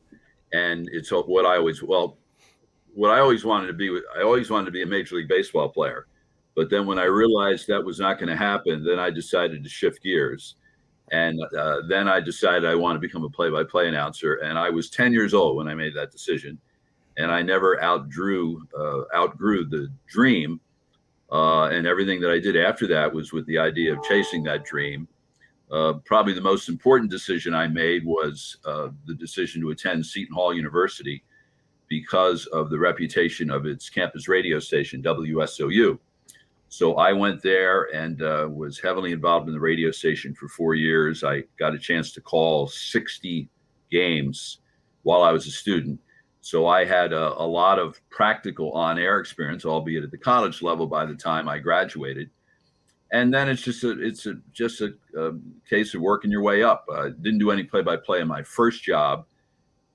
and it's what I always wanted to be. I always wanted to be a Major League Baseball player, but then when I realized that was not going to happen, then I decided to shift gears. And then I decided I want to become a play-by-play announcer. And I was 10 years old when I made that decision. And I never outgrew the dream. And everything that I did after that was with the idea of chasing that dream. Probably the most important decision I made was the decision to attend Seton Hall University because of the reputation of its campus radio station, WSOU. So I went there and was heavily involved in the radio station for 4 years. I got a chance to call 60 games while I was a student. So I had a lot of practical on-air experience, albeit at the college level, by the time I graduated. And then it's just a case of working your way up. I didn't do any play-by-play in my first job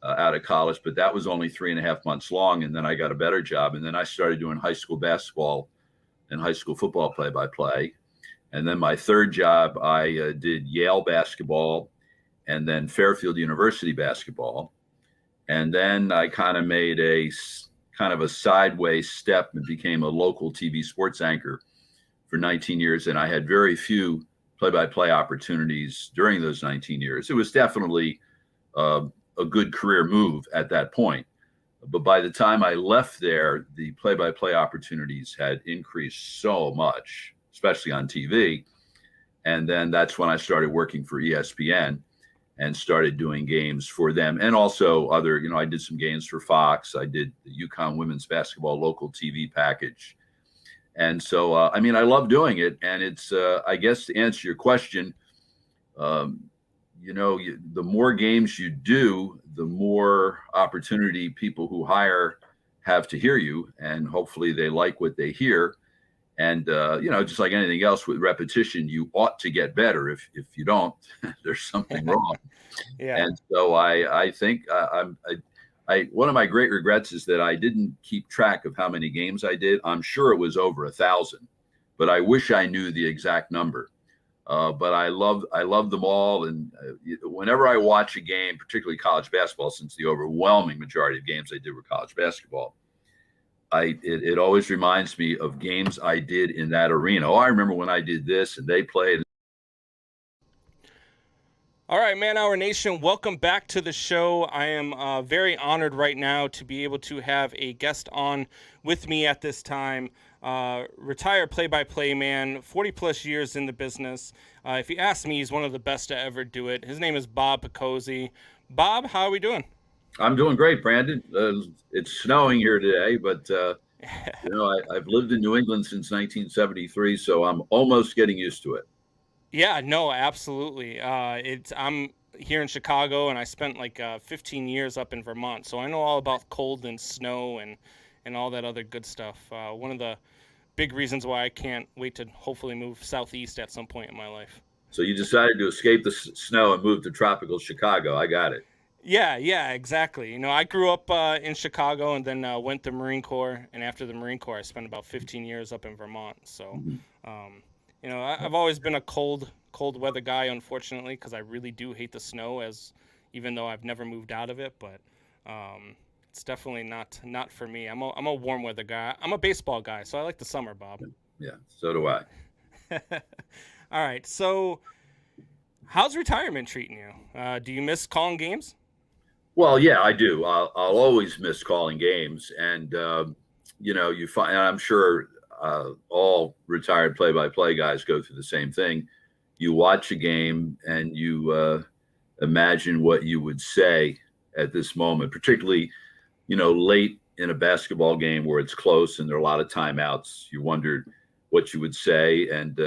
out of college, but that was only 3.5 months long. And then I got a better job. And then I started doing high school basketball and high school football play-by-play. And then my third job, I did Yale basketball and then Fairfield University basketball. And then I kind of made a sideways step and became a local TV sports anchor for 19 years. And I had very few play-by-play opportunities during those 19 years. It was definitely a good career move at that point. But by the time I left there, the play-by-play opportunities had increased so much, especially on TV. And then that's when I started working for ESPN and started doing games for them. And also other, I did some games for Fox. I did the UConn women's basketball local TV package. And so, I love doing it. And it's, I guess to answer your question, the more games you do, the more opportunity people who hire have to hear you, and hopefully they like what they hear. And just like anything else with repetition, you ought to get better. If you don't, there's something wrong. Yeah. And so I think one of my great regrets is that I didn't keep track of how many games I did. I'm sure it was over 1,000, but I wish I knew the exact number. But I love them all. And whenever I watch a game, particularly college basketball, since the overwhelming majority of games I did were college basketball, it always reminds me of games I did in that arena. Oh, I remember when I did this and they played. All right, Man Hour Nation, welcome back to the show. I am very honored right now to be able to have a guest on with me at this time. Retired play-by-play man, 40 plus years in the business. If you ask me, he's one of the best to ever do it. His name is Bob Picozzi. Bob, how are we doing? I'm doing great, Brandon. It's snowing here today, but I've lived in New England since 1973, so I'm almost getting used to it. Yeah, no, absolutely. I'm here in Chicago, and I spent 15 years up in Vermont, so I know all about cold and snow and all that other good stuff. One of the big reasons why I can't wait to hopefully move southeast at some point in my life. So you decided to escape the snow and move to tropical Chicago. I got it. Yeah, exactly. I grew up in Chicago and then went to Marine Corps, and after the Marine Corps, I spent about 15 years up in Vermont. So, I've always been a cold weather guy, unfortunately, because I really do hate the snow, even though I've never moved out of it. But it's definitely not for me. I'm a warm weather guy. I'm a baseball guy, so I like the summer, Bob. Yeah, so do I. All right, so how's retirement treating you? Do you miss calling games? Well, yeah, I do. I'll always miss calling games, and you find. And I'm sure all retired play-by-play guys go through the same thing. You watch a game and you imagine what you would say at this moment, particularly, late in a basketball game where it's close and there are a lot of timeouts. You wondered what you would say, and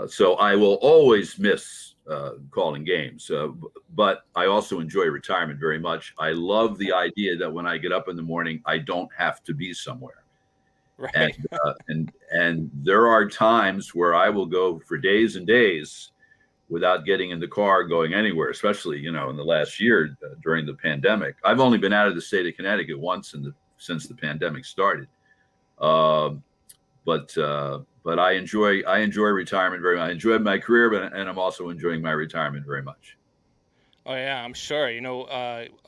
so I will always miss calling games, but I also enjoy retirement very much. I love the idea that when I get up in the morning, I don't have to be somewhere. Right. And there are times where I will go for days and days without getting in the car, going anywhere, especially, in the last year during the pandemic. I've only been out of the state of Connecticut once since the pandemic started. But I enjoy retirement very much. I enjoyed my career, and I'm also enjoying my retirement very much. Oh yeah, I'm sure.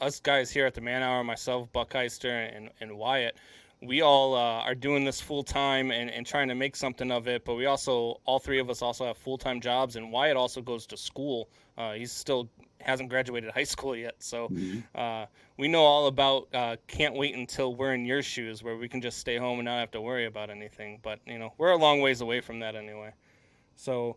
Us guys here at the Man Hour, myself, Buckheister, and Wyatt, we all are doing this full time and trying to make something of it. But we also, all three of us, also have full time jobs, and Wyatt also goes to school. He's still hasn't graduated high school yet, so we know all about can't wait until we're in your shoes, where we can just stay home and not have to worry about anything. But we're a long ways away from that anyway. So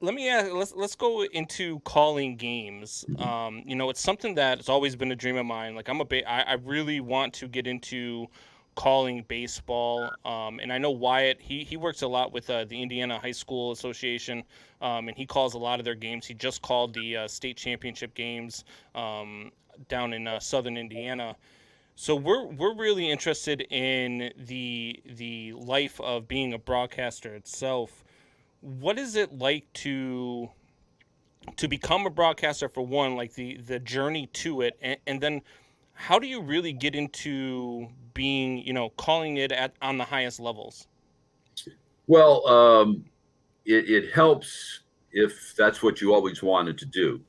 let me ask, let's go into calling games. It's something that's always been a dream of mine. Like I really want to get into calling baseball. And I know Wyatt, he works a lot with the Indiana High School Association, and he calls a lot of their games. He just called the state championship games down in southern Indiana. So we're really interested in the life of being a broadcaster itself. What is it like to become a broadcaster, for one, like the journey to it, and then how do you really get into being, calling it on the highest levels? Well, it helps if that's what you always wanted to do,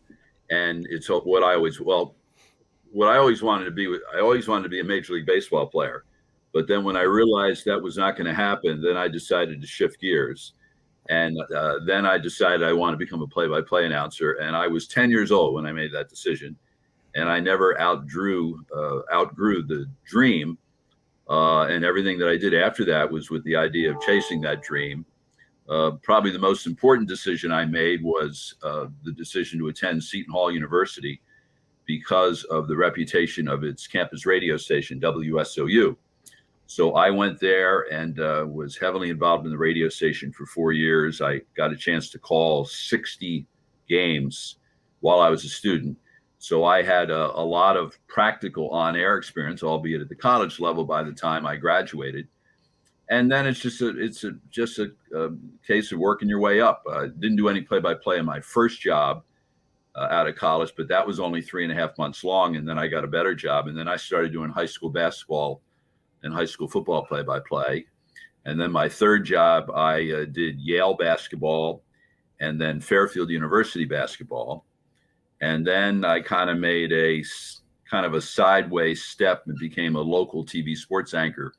and it's what I always wanted to be. I always wanted to be a Major League Baseball player, but then when I realized that was not going to happen, then I decided to shift gears. And then I decided I want to become a play-by-play announcer. And I was 10 years old when I made that decision. And I never outgrew the dream. And everything that I did after that was with the idea of chasing that dream. Probably the most important decision I made was the decision to attend Seton Hall University because of the reputation of its campus radio station, WSOU. So I went there and was heavily involved in the radio station for 4 years. I got a chance to call 60 games while I was a student. So I had a lot of practical on-air experience, albeit at the college level, by the time I graduated. And then it's just a case of working your way up. I didn't do any play-by-play in my first job out of college, but that was only 3.5 months long. And then I got a better job. And then I started doing high school basketball and high school football play-by-play. And then my third job, I did Yale basketball and then Fairfield University basketball. And then I kind of made a sideways step and became a local TV sports anchor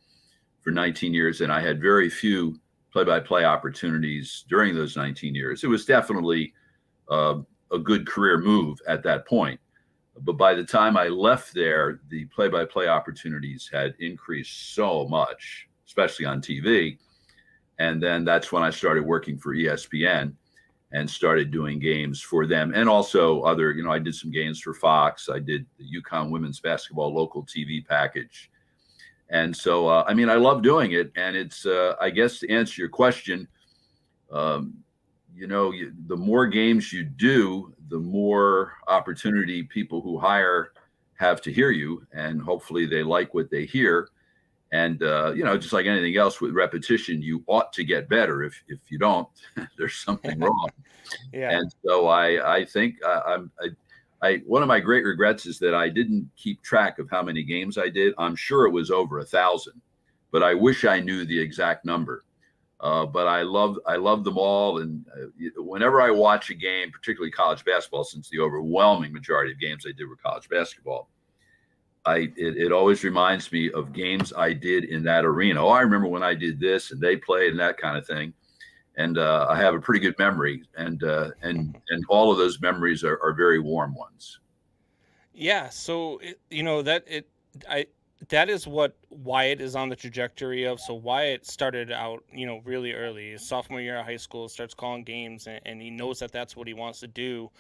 for 19 years. And I had very few play-by-play opportunities during those 19 years. It was definitely a good career move at that point. But by the time I left there, the play-by-play opportunities had increased so much, especially on TV. And then that's when I started working for ESPN and started doing games for them. And also other, I did some games for Fox. I did the UConn women's basketball local TV package. And so, I love doing it. And it's, I guess, to answer your question, the more games you do, the more opportunity people who hire have to hear you, and hopefully they like what they hear. And just like anything else with repetition, you ought to get better. If you don't, there's something wrong. Yeah. And so I think one of my great regrets is that I didn't keep track of how many games I did. I'm sure it was over 1,000, but I wish I knew the exact number. But I love them all. And whenever I watch a game, particularly college basketball, since the overwhelming majority of games I did were college basketball, it always reminds me of games I did in that arena. Oh, I remember when I did this and they played and that kind of thing. And I have a pretty good memory, and all of those memories are very warm ones. Yeah, so that is what Wyatt is on the trajectory of. So Wyatt started out, really early. His sophomore year of high school, starts calling games, and he knows that that's what he wants to do.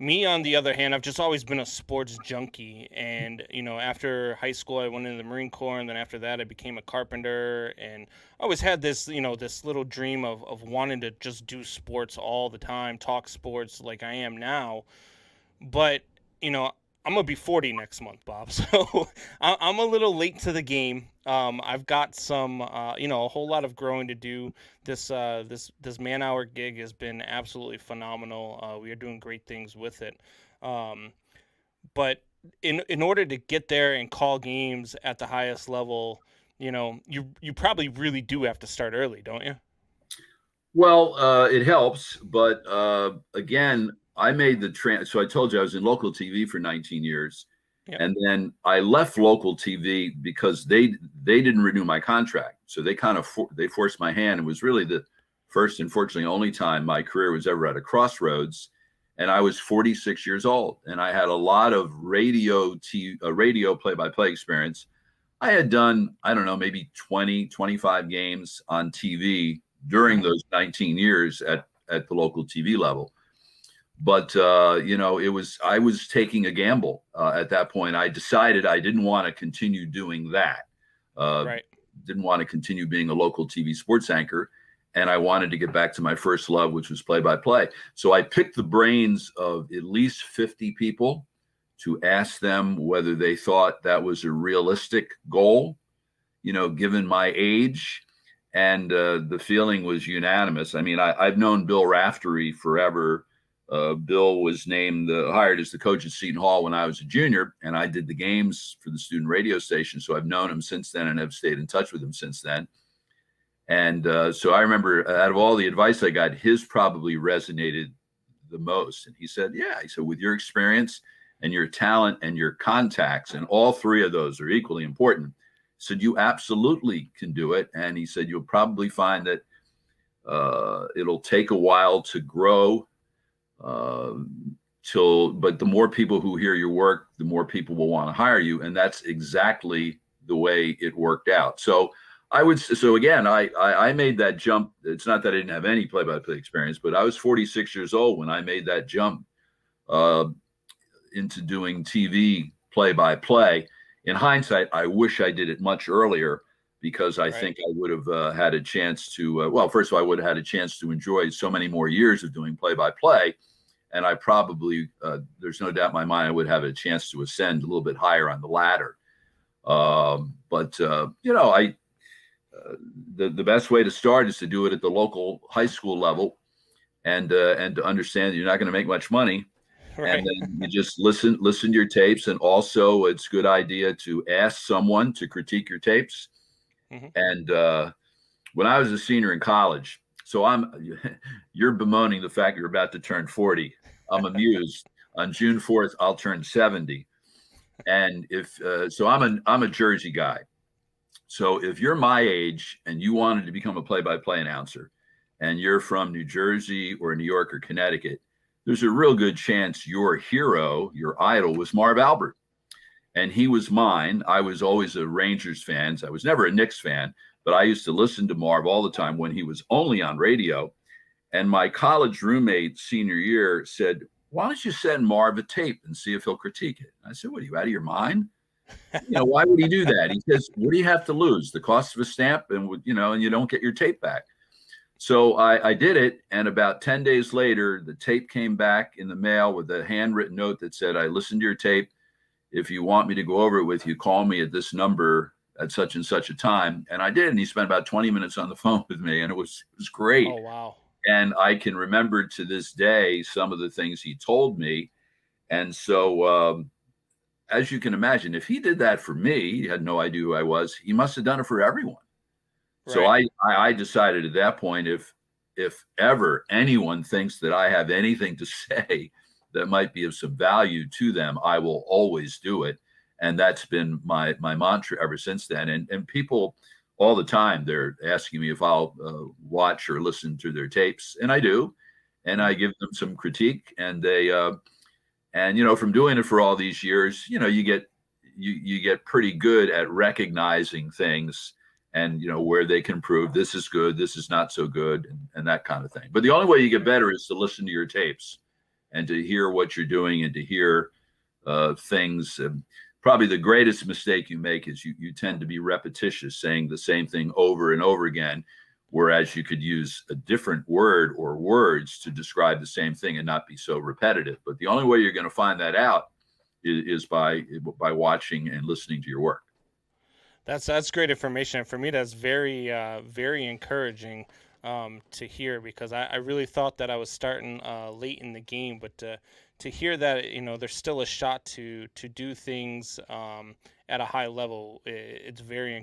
Me, on the other hand, I've just always been a sports junkie. And, after high school, I went into the Marine Corps. And then after that, I became a carpenter. And I always had this, this little dream of wanting to just do sports all the time, talk sports like I am now. But, I'm going to be 40 next month, Bob. So I'm a little late to the game. I've got some, a whole lot of growing to do. This man-hour gig has been absolutely phenomenal. We are doing great things with it. But in order to get there and call games at the highest level, you probably really do have to start early, don't you? Well, it helps, but again, I made the so I told you I was in local TV for 19 years. Yep. And then I left local TV because they didn't renew my contract. So they kind of they forced my hand. It was really the first and fortunately only time my career was ever at a crossroads. And I was 46 years old, and I had a lot of radio play-by-play experience. I had done, I don't know, maybe 20, 25 games on TV during those 19 years at the local TV level. But, I was taking a gamble at that point. I decided I didn't want to continue doing that. Right. Didn't want to continue being a local TV sports anchor. And I wanted to get back to my first love, which was play-by-play. So I picked the brains of at least 50 people to ask them whether they thought that was a realistic goal, given my age. And the feeling was unanimous. I mean, I've known Bill Raftery forever. Bill was hired as the coach at Seton Hall when I was a junior, and I did the games for the student radio station. So I've known him since then and have stayed in touch with him since then. And so I remember out of all the advice I got, his probably resonated the most. And he said, with your experience and your talent and your contacts, and all three of those are equally important, said you absolutely can do it. And he said, you'll probably find that it'll take a while to grow. But the more people who hear your work, the more people will want to hire you. And that's exactly the way it worked out. So again, I made that jump. It's not that I didn't have any play-by-play experience, but I was 46 years old when I made that jump into doing TV play-by-play. In hindsight, I wish I did it much earlier, because I think I would have had a chance to, first of all, I would have had a chance to enjoy so many more years of doing play-by-play. And I probably, there's no doubt in my mind, I would have a chance to ascend a little bit higher on the ladder. The best way to start is to do it at the local high school level, and to understand that you're not going to make much money. Right. And then you just listen to your tapes. And also it's a good idea to ask someone to critique your tapes. Mm-hmm. And when I was a senior in college, you're bemoaning the fact you're about to turn 40. I'm amused. On June 4th, I'll turn 70. And I'm a Jersey guy. So if you're my age and you wanted to become a play-by-play announcer, and you're from New Jersey or New York or Connecticut, there's a real good chance your hero, your idol, was Marv Albert. And he was mine. I was always a Rangers fan. I was never a Knicks fan, but I used to listen to Marv all the time when he was only on radio. And my college roommate senior year said, why don't you send Marv a tape and see if he'll critique it? And I said, what, are you out of your mind? Why would he do that? He says, what do you have to lose? The cost of a stamp, and you don't get your tape back. So I did it. And about 10 days later, the tape came back in the mail with a handwritten note that said, I listened to your tape. If you want me to go over it with you, call me at this number at such and such a time. And I did. And he spent about 20 minutes on the phone with me, and it was great. Oh, wow. And I can remember to this day some of the things he told me. And so, as you can imagine, if he did that for me, he had no idea who I was, he must have done it for everyone. Right. So I decided at that point, if ever anyone thinks that I have anything to say that might be of some value to them, I will always do it. And that's been my mantra ever since then. And people all the time, they're asking me if I'll watch or listen to their tapes, and I do, and I give them some critique, and they and from doing it for all these years, you get pretty good at recognizing things, and where they can prove this is good, this is not so good, and that kind of thing. But the only way you get better is to listen to your tapes and to hear what you're doing and to hear things. Probably the greatest mistake you make is you tend to be repetitious, saying the same thing over and over again, whereas you could use a different word or words to describe the same thing and not be so repetitive. But the only way you're going to find that out is by watching and listening to your work. That's great information. And for me, that's very very encouraging to hear, because I really thought that I was starting late in the game, but to hear that there's still a shot to do things at a high level, it's very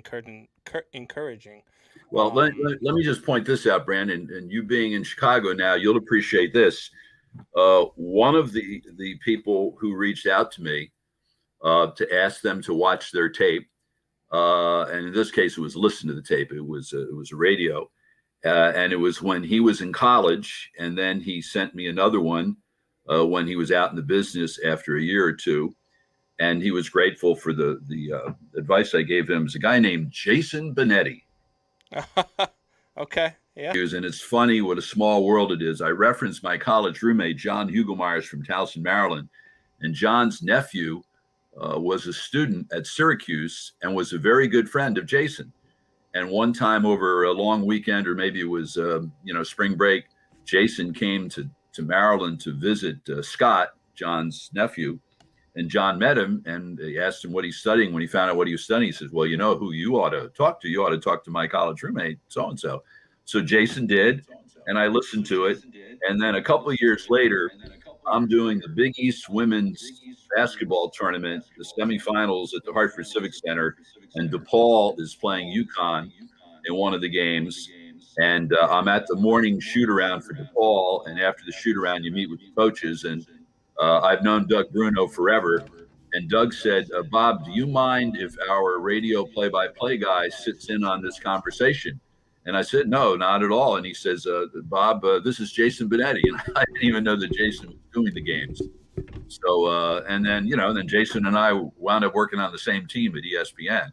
encouraging. Well, let me just point this out, Brandon, and you being in Chicago now, you'll appreciate this. One of the people who reached out to me to ask them to watch their tape, and in this case, it was listen to the tape. It was a radio, and it was when he was in college, and then he sent me another one when he was out in the business after a year or two, and he was grateful for the advice I gave him. It was a guy named Jason Benetti. Okay, yeah. And it's funny what a small world it is. I referenced my college roommate, John Hugelmeyers from Towson, Maryland, and John's nephew was a student at Syracuse and was a very good friend of Jason. And one time over a long weekend, or maybe it was spring break, Jason came to Maryland to visit Scott, John's nephew, and John met him and he asked him what he's studying. When he found out what he was studying, he says, well, you know who you ought to talk to? You ought to talk to my college roommate, so-and-so. So Jason did, and I listened to it. And then a couple of years later, I'm doing the Big East women's basketball tournament, the semifinals at the Hartford Civic Center, and DePaul is playing UConn in one of the games. And I'm at the morning shoot-around for DePaul, and after the shoot-around, you meet with the coaches. And I've known Doug Bruno forever, and Doug said, Bob, do you mind if our radio play-by-play guy sits in on this conversation? And I said, no, not at all. And he says, Bob, this is Jason Benetti. And I didn't even know that Jason was doing the games. So, and then Jason and I wound up working on the same team at ESPN.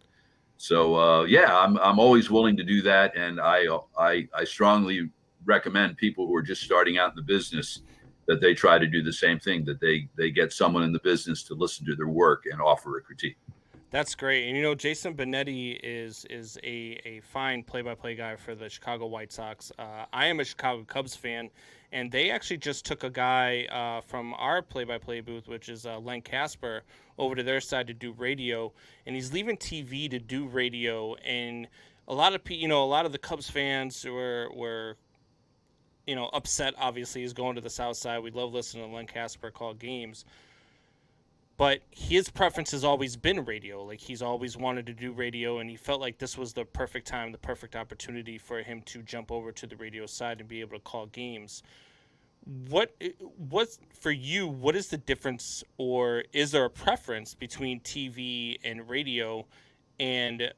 So, I'm always willing to do that. And I strongly recommend people who are just starting out in the business that they try to do the same thing, that they get someone in the business to listen to their work and offer a critique. That's great. And Jason Benetti is a fine play-by-play guy for the Chicago White Sox. I am a Chicago Cubs fan, and they actually just took a guy from our play-by-play booth, which is Len Casper, over to their side to do radio, and he's leaving TV to do radio. And a lot of the Cubs fans were upset. Obviously, he's going to the South Side. We love listening to Len Casper call games. But his preference has always been radio. Like, he's always wanted to do radio, and he felt like this was the perfect time, the perfect opportunity for him to jump over to the radio side and be able to call games. What's for you, what is the difference, or is there a preference between TV and radio, and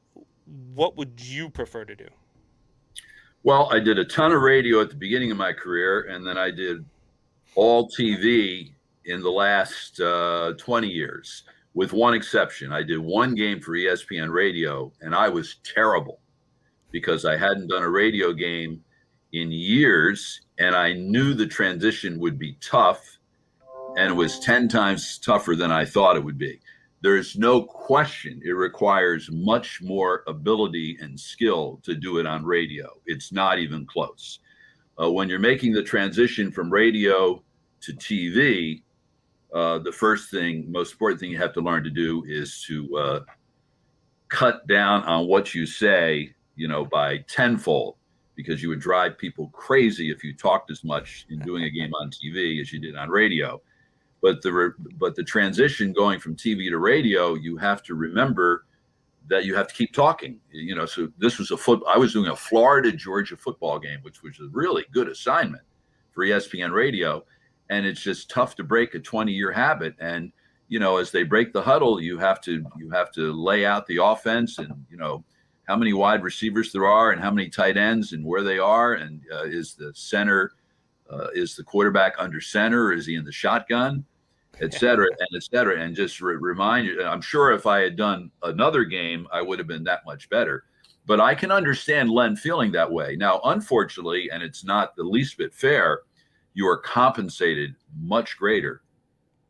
what would you prefer to do? Well, I did a ton of radio at the beginning of my career, and then I did all TV in the last 20 years, with one exception. I did one game for ESPN Radio, and I was terrible because I hadn't done a radio game in years, and I knew the transition would be tough, and it was 10 times tougher than I thought it would be. There's no question it requires much more ability and skill to do it on radio. It's not even close. When you're making the transition from radio to TV, the most important thing you have to learn to do is to cut down on what you say, by tenfold, because you would drive people crazy if you talked as much in doing a game on TV as you did on radio. But the transition going from TV to radio, you have to remember that you have to keep talking. So this was I was doing a Florida-Georgia football game, which was a really good assignment for ESPN Radio. And it's just tough to break a 20-year habit. And, as they break the huddle, you have to lay out the offense, and how many wide receivers there are, and how many tight ends, and where they are, and is the quarterback under center, or is he in the shotgun, et cetera, and just remind you. I'm sure if I had done another game, I would have been that much better. But I can understand Len feeling that way. Now, unfortunately, and it's not the least bit fair, you are compensated much greater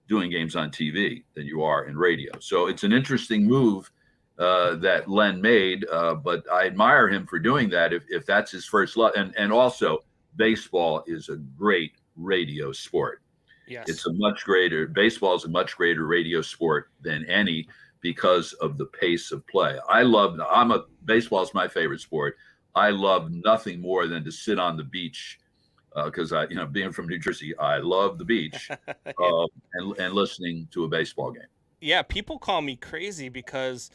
doing games on TV than you are in radio. So it's an interesting move that Len made, but I admire him for doing that if that's his first love. And also, baseball is a great radio sport. Yes. Baseball is a much greater radio sport than any, because of the pace of play. Baseball is my favorite sport. I love nothing more than to sit on the beach, because being from New Jersey, I love the beach, and listening to a baseball game. Yeah, people call me crazy because,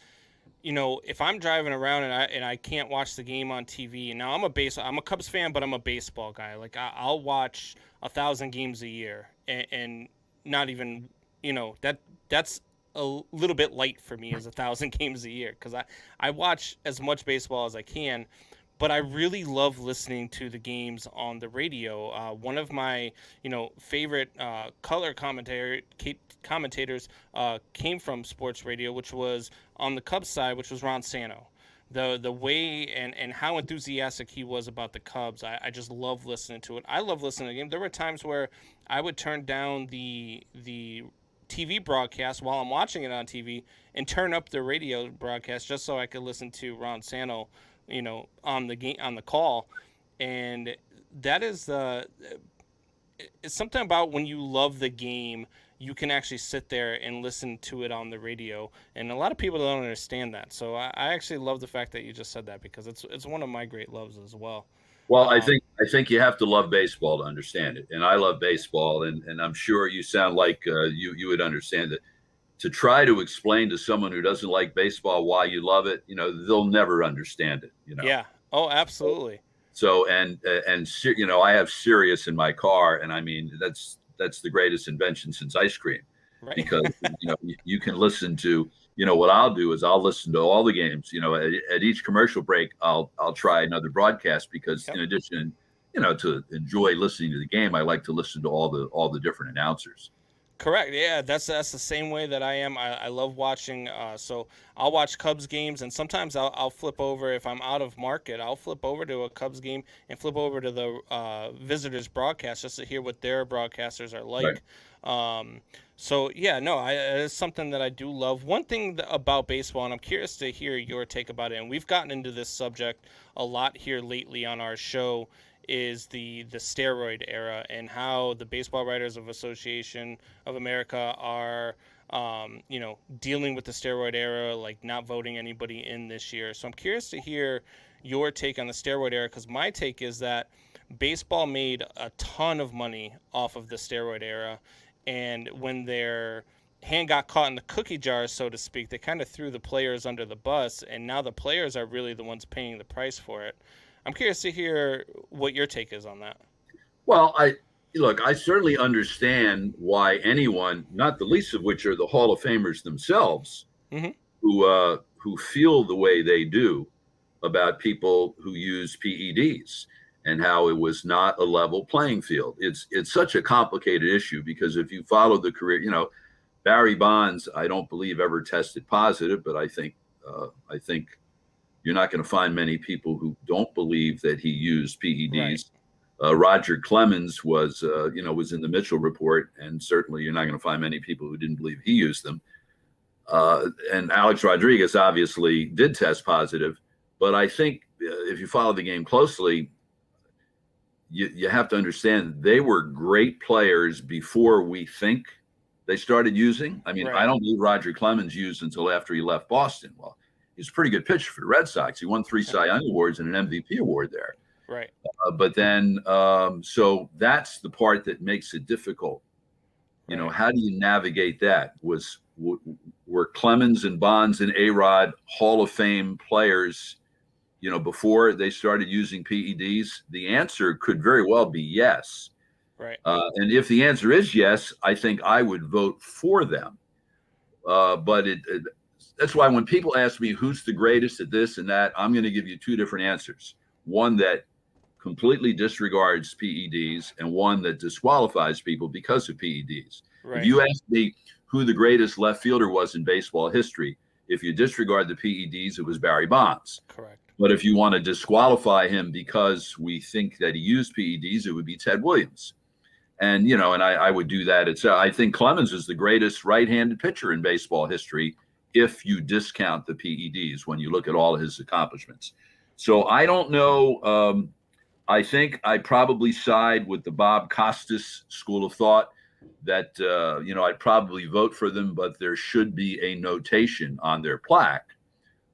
if I'm driving around and I can't watch the game on TV. Now I'm a Cubs fan, but I'm a baseball guy. Like I'll watch 1,000 games a year, and not even, that's a little bit light for me, as 1,000 games a year, because I watch as much baseball as I can, but I really love listening to the games on the radio. One of my favorite color commentators came from sports radio, which was on the Cubs side, which was Ron Santo. The way and how enthusiastic he was about the Cubs, I just love listening to it. I love listening to the game. There were times where I would turn down the TV broadcast while I'm watching it on TV and turn up the radio broadcast just so I could listen to Ron Santo, on the call. And that is it's something about when you love the game, you can actually sit there and listen to it on the radio. And a lot of people don't understand that. So I actually love the fact that you just said that, because it's one of my great loves as well. Well, I think you have to love baseball to understand it, and I love baseball, and I'm sure you sound like you would understand it. To try to explain to someone who doesn't like baseball why you love it, they'll never understand it. Yeah. Oh, absolutely. So and I have Sirius in my car, and I mean that's the greatest invention since ice cream, right? Because you can listen to. What I'll do is I'll listen to all the games. At each commercial break, I'll try another broadcast, because in addition, to enjoy listening to the game, I like to listen to all the different announcers. Correct. Yeah, that's the same way that I am. I love watching. So I'll watch Cubs games, and sometimes I'll flip over if I'm out of market. I'll flip over to a Cubs game and flip over to the visitors broadcast just to hear what their broadcasters are like. Right. So yeah, no, it's something that I do love. One thing about baseball, and I'm curious to hear your take about it, and we've gotten into this subject a lot here lately on our show, is the steroid era, and how the Baseball Writers Association of America are dealing with the steroid era, like not voting anybody in this year. So I'm curious to hear your take on the steroid era, because my take is that baseball made a ton of money off of the steroid era, and when their hand got caught in the cookie jar, so to speak, they kind of threw the players under the bus, and now the players are really the ones paying the price for it. I'm curious to hear what your take is on that. Well, I certainly understand why anyone, not the least of which are the Hall of Famers themselves, mm-hmm. who feel the way they do about people who use PEDs, and how it was not a level playing field. It's such a complicated issue, because if you follow the career, Barry Bonds, I don't believe ever tested positive, but I think you're not going to find many people who don't believe that he used PEDs. Right. Roger Clemens was in the Mitchell report, and certainly you're not going to find many people who didn't believe he used them. And Alex Rodriguez obviously did test positive, but I think if you follow the game closely, you have to understand they were great players before we think they started using. I mean, right. I don't believe Roger Clemens used until after he left Boston. Well, he's a pretty good pitcher for the Red Sox. He won 3 Cy Young Awards and an MVP award there. Right. But then, so that's the part that makes it difficult. You know, how do you navigate that? Were Clemens and Bonds and A-Rod Hall of Fame players, before they started using PEDs? The answer could very well be yes. Right. And if the answer is yes, I think I would vote for them. But that's why when people ask me who's the greatest at this and that, I'm going to give you two different answers. One that completely disregards PEDs and one that disqualifies people because of PEDs. Right. If you ask me who the greatest left fielder was in baseball history, if you disregard the PEDs, it was Barry Bonds. Correct. But if you want to disqualify him because we think that he used PEDs, it would be Ted Williams. And, and I would do that. I think Clemens is the greatest right-handed pitcher in baseball history if you discount the PEDs when you look at all of his accomplishments. So I don't know. I think I probably side with the Bob Costas school of thought that, I'd probably vote for them, but there should be a notation on their plaque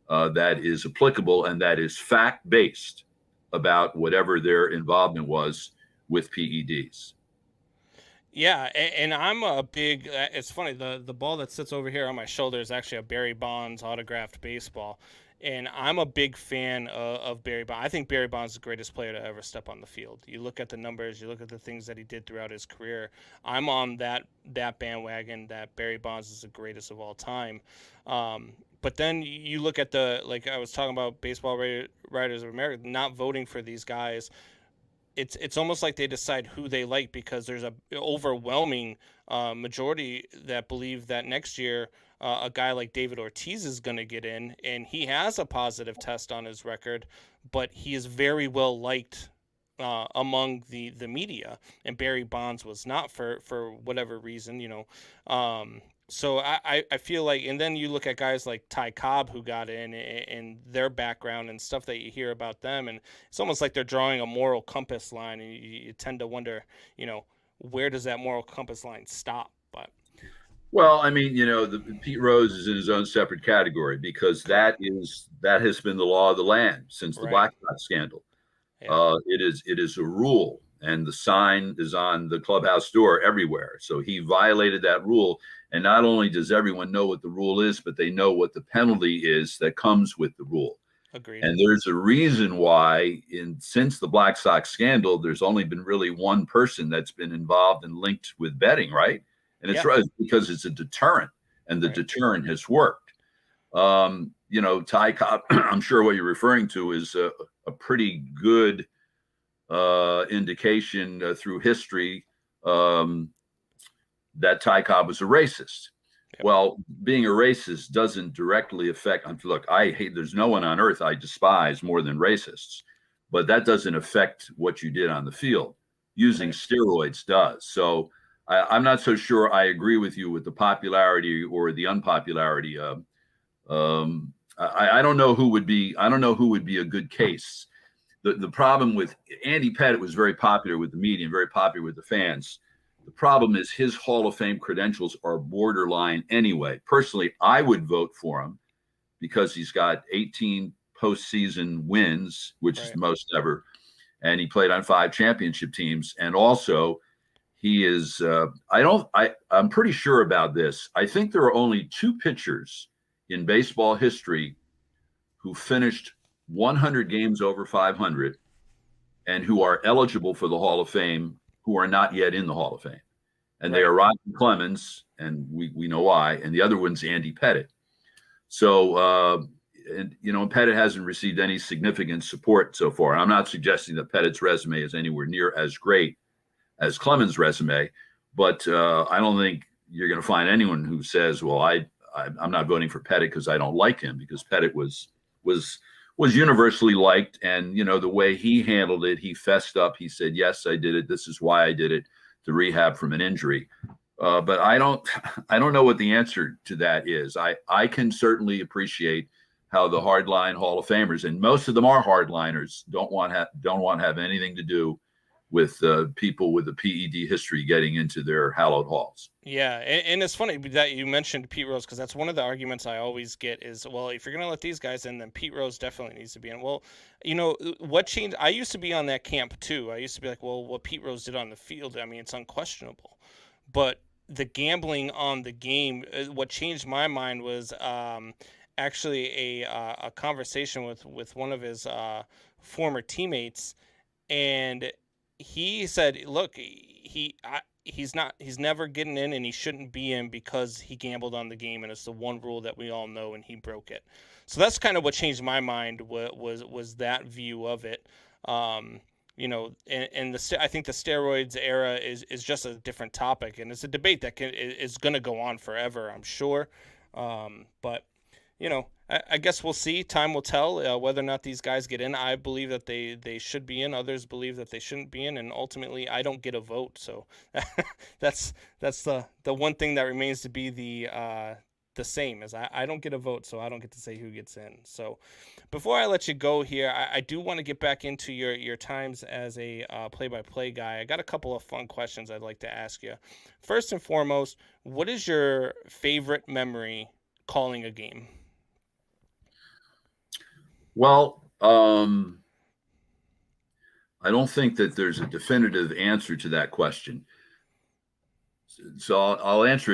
that is applicable and that is fact-based about whatever their involvement was with PEDs. Yeah, and I'm a big. It's funny. The ball that sits over here on my shoulder is actually a Barry Bonds autographed baseball, and I'm a big fan of Barry Bonds. I think Barry Bonds is the greatest player to ever step on the field. You look at the numbers, you look at the things that he did throughout his career. I'm on that bandwagon that Barry Bonds is the greatest of all time. But then you look at like I was talking about, Baseball Writers of America not voting for these guys. It's almost like they decide who they like because there's a overwhelming majority that believe that next year a guy like David Ortiz is going to get in, and he has a positive test on his record, but he is very well liked among the media, and Barry Bonds was not for whatever reason, So I feel like, and then you look at guys like Ty Cobb who got in and their background and stuff that you hear about them, and it's almost like they're drawing a moral compass line, and you tend to wonder, where does that moral compass line stop? But well, I mean, the Pete Rose is in his own separate category because that has been the law of the land since the Black Sox scandal. Yeah. It is a rule, and the sign is on the clubhouse door everywhere. So he violated that rule. And not only does everyone know what the rule is, but they know what the penalty is that comes with the rule. Agreed. And there's a reason why since the Black Sox scandal, there's only been really one person that's been involved and linked with betting, right? And it's right because it's a deterrent, and the deterrent has worked. Ty Cobb, I'm sure what you're referring to is a pretty good indication through history that Ty Cobb was a racist. Yep. Well, being a racist doesn't directly affect. Look, there's no one on earth I despise more than racists, but that doesn't affect what you did on the field. Using steroids does. So I'm not so sure I agree with you with the popularity or the unpopularity. I don't know who would be. I don't know who would be a good case. The problem with Andy Pettitte was very popular with the media and very popular with the fans. The problem is his Hall of Fame credentials are borderline anyway. Personally, I would vote for him because he's got 18 postseason wins, which is the most ever. And he played on 5 championship teams. And also he is, I'm pretty sure about this. I think there are only 2 pitchers in baseball history who finished 100 games over 500 and who are eligible for the Hall of Fame, who are not yet in the Hall of Fame. And they are Roger Clemens, and we know why, and the other one's Andy Pettitte. So, Pettitte hasn't received any significant support so far. I'm not suggesting that Pettitte's resume is anywhere near as great as Clemens' resume, but I don't think you're going to find anyone who says, well, I'm not voting for Pettitte because I don't like him, because Pettitte was universally liked. And, the way he handled it, he fessed up. He said, yes, I did it. This is why I did it, to rehab from an injury. But I don't know what the answer to that is. I can certainly appreciate how the hardline Hall of Famers, and most of them are hardliners, don't want to have anything to do with people with a PED history getting into their hallowed halls. Yeah, and it's funny that you mentioned Pete Rose, because that's one of the arguments I always get is, well, if you're going to let these guys in, then Pete Rose definitely needs to be in. Well, what changed? I used to be on that camp too. I used to be like, well, what Pete Rose did on the field, I mean, it's unquestionable. But the gambling on the game, what changed my mind was actually a conversation with one of his former teammates, and he said, look, he's never getting in, and he shouldn't be in because he gambled on the game, and it's the one rule that we all know, and he broke it. So that's kind of what changed my mind, was that view of it. You know, and I think the steroids era is just a different topic, and it's a debate that is going to go on forever, I'm sure. But you know, I guess we'll see. Time will tell whether or not these guys get in. I believe that they should be in. Others believe that they shouldn't be in, and ultimately, I don't get a vote. So that's the one thing that remains to be the same, is I don't get a vote, so I don't get to say who gets in. So before I let you go here, I do want to get back into your times as a play-by-play guy. I got a couple of fun questions I'd like to ask you. First and foremost, what is your favorite memory calling a game? Well, I don't think that there's a definitive answer to that question. So I'll answer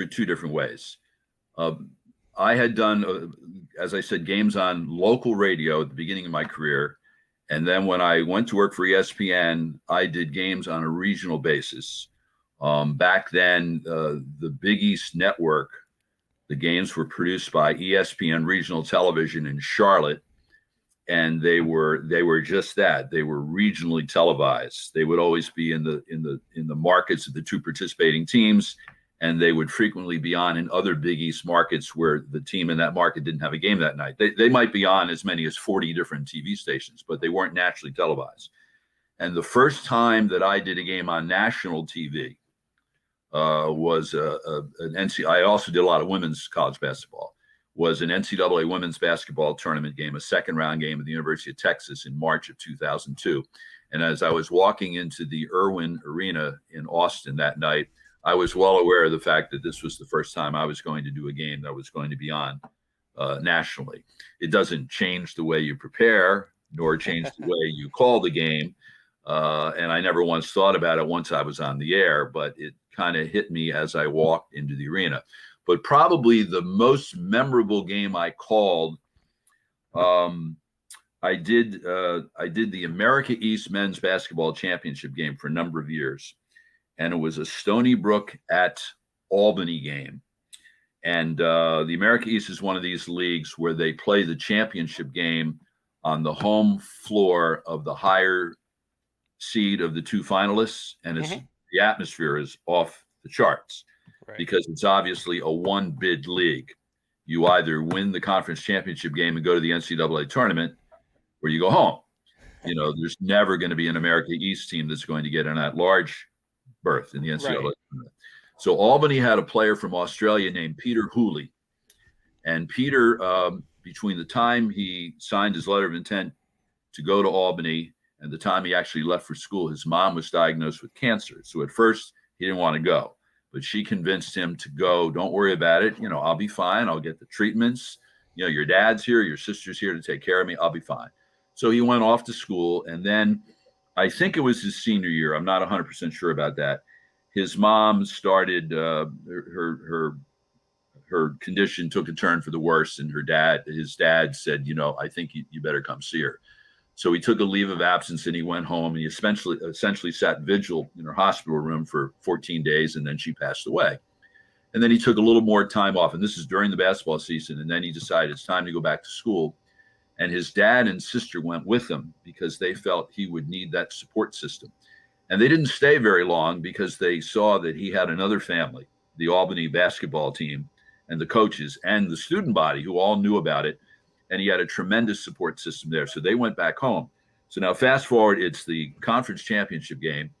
it two different ways. I had done, as I said, games on local radio at the beginning of my career. And then when I went to work for ESPN, I did games on a regional basis. Back then, the Big East Network, the games were produced by ESPN Regional Television in Charlotte, and they were just that. They were regionally televised. They would always be in the markets of the two participating teams, and they would frequently be on in other Big East markets where the team in that market didn't have a game that night. They might be on as many as 40 different TV stations, but they weren't nationally televised. And the first time that I did a game on national TV was an NCAA. I also did a lot of women's college basketball. Was an NCAA women's basketball tournament game, a second round game at the University of Texas in March of 2002. And as I was walking into the Irwin Arena in Austin that night, I was well aware of the fact that this was the first time I was going to do a game that was going to be on nationally. It doesn't change the way you prepare, nor change the way you call the game. And I never once thought about it once I was on the air, but it kind of hit me as I walked into the arena. But probably the most memorable game I called, I did the America East Men's Basketball Championship game for a number of years. And it was a Stony Brook at Albany game. And the America East is one of these leagues where they play the championship game on the home floor of the higher seed of the two finalists. And it's the atmosphere is off the charts. Right. Because it's obviously a one-bid league. You either win the conference championship game and go to the NCAA tournament, or you go home. You know, there's never going to be an America East team that's going to get an at-large berth in the NCAA tournament. So Albany had a player from Australia named Peter Hooley. And Peter, between the time he signed his letter of intent to go to Albany and the time he actually left for school, his mom was diagnosed with cancer. So at first, he didn't want to go. But she convinced him to go. Don't worry about it. You know, I'll be fine. I'll get the treatments. You know, your dad's here. Your sister's here to take care of me. I'll be fine. So he went off to school. And then I think it was his senior year. I'm not 100% sure about that. His mom started her condition took a turn for the worse. And his dad said, you know, I think you better come see her. So he took a leave of absence and he went home and he essentially sat vigil in her hospital room for 14 days. And then she passed away. And then he took a little more time off. And this is during the basketball season. And then he decided it's time to go back to school. And his dad and sister went with him because they felt he would need that support system. And they didn't stay very long because they saw that he had another family, the Albany basketball team and the coaches and the student body who all knew about it. And he had a tremendous support system there. So they went back home. So now fast forward, it's the conference championship game,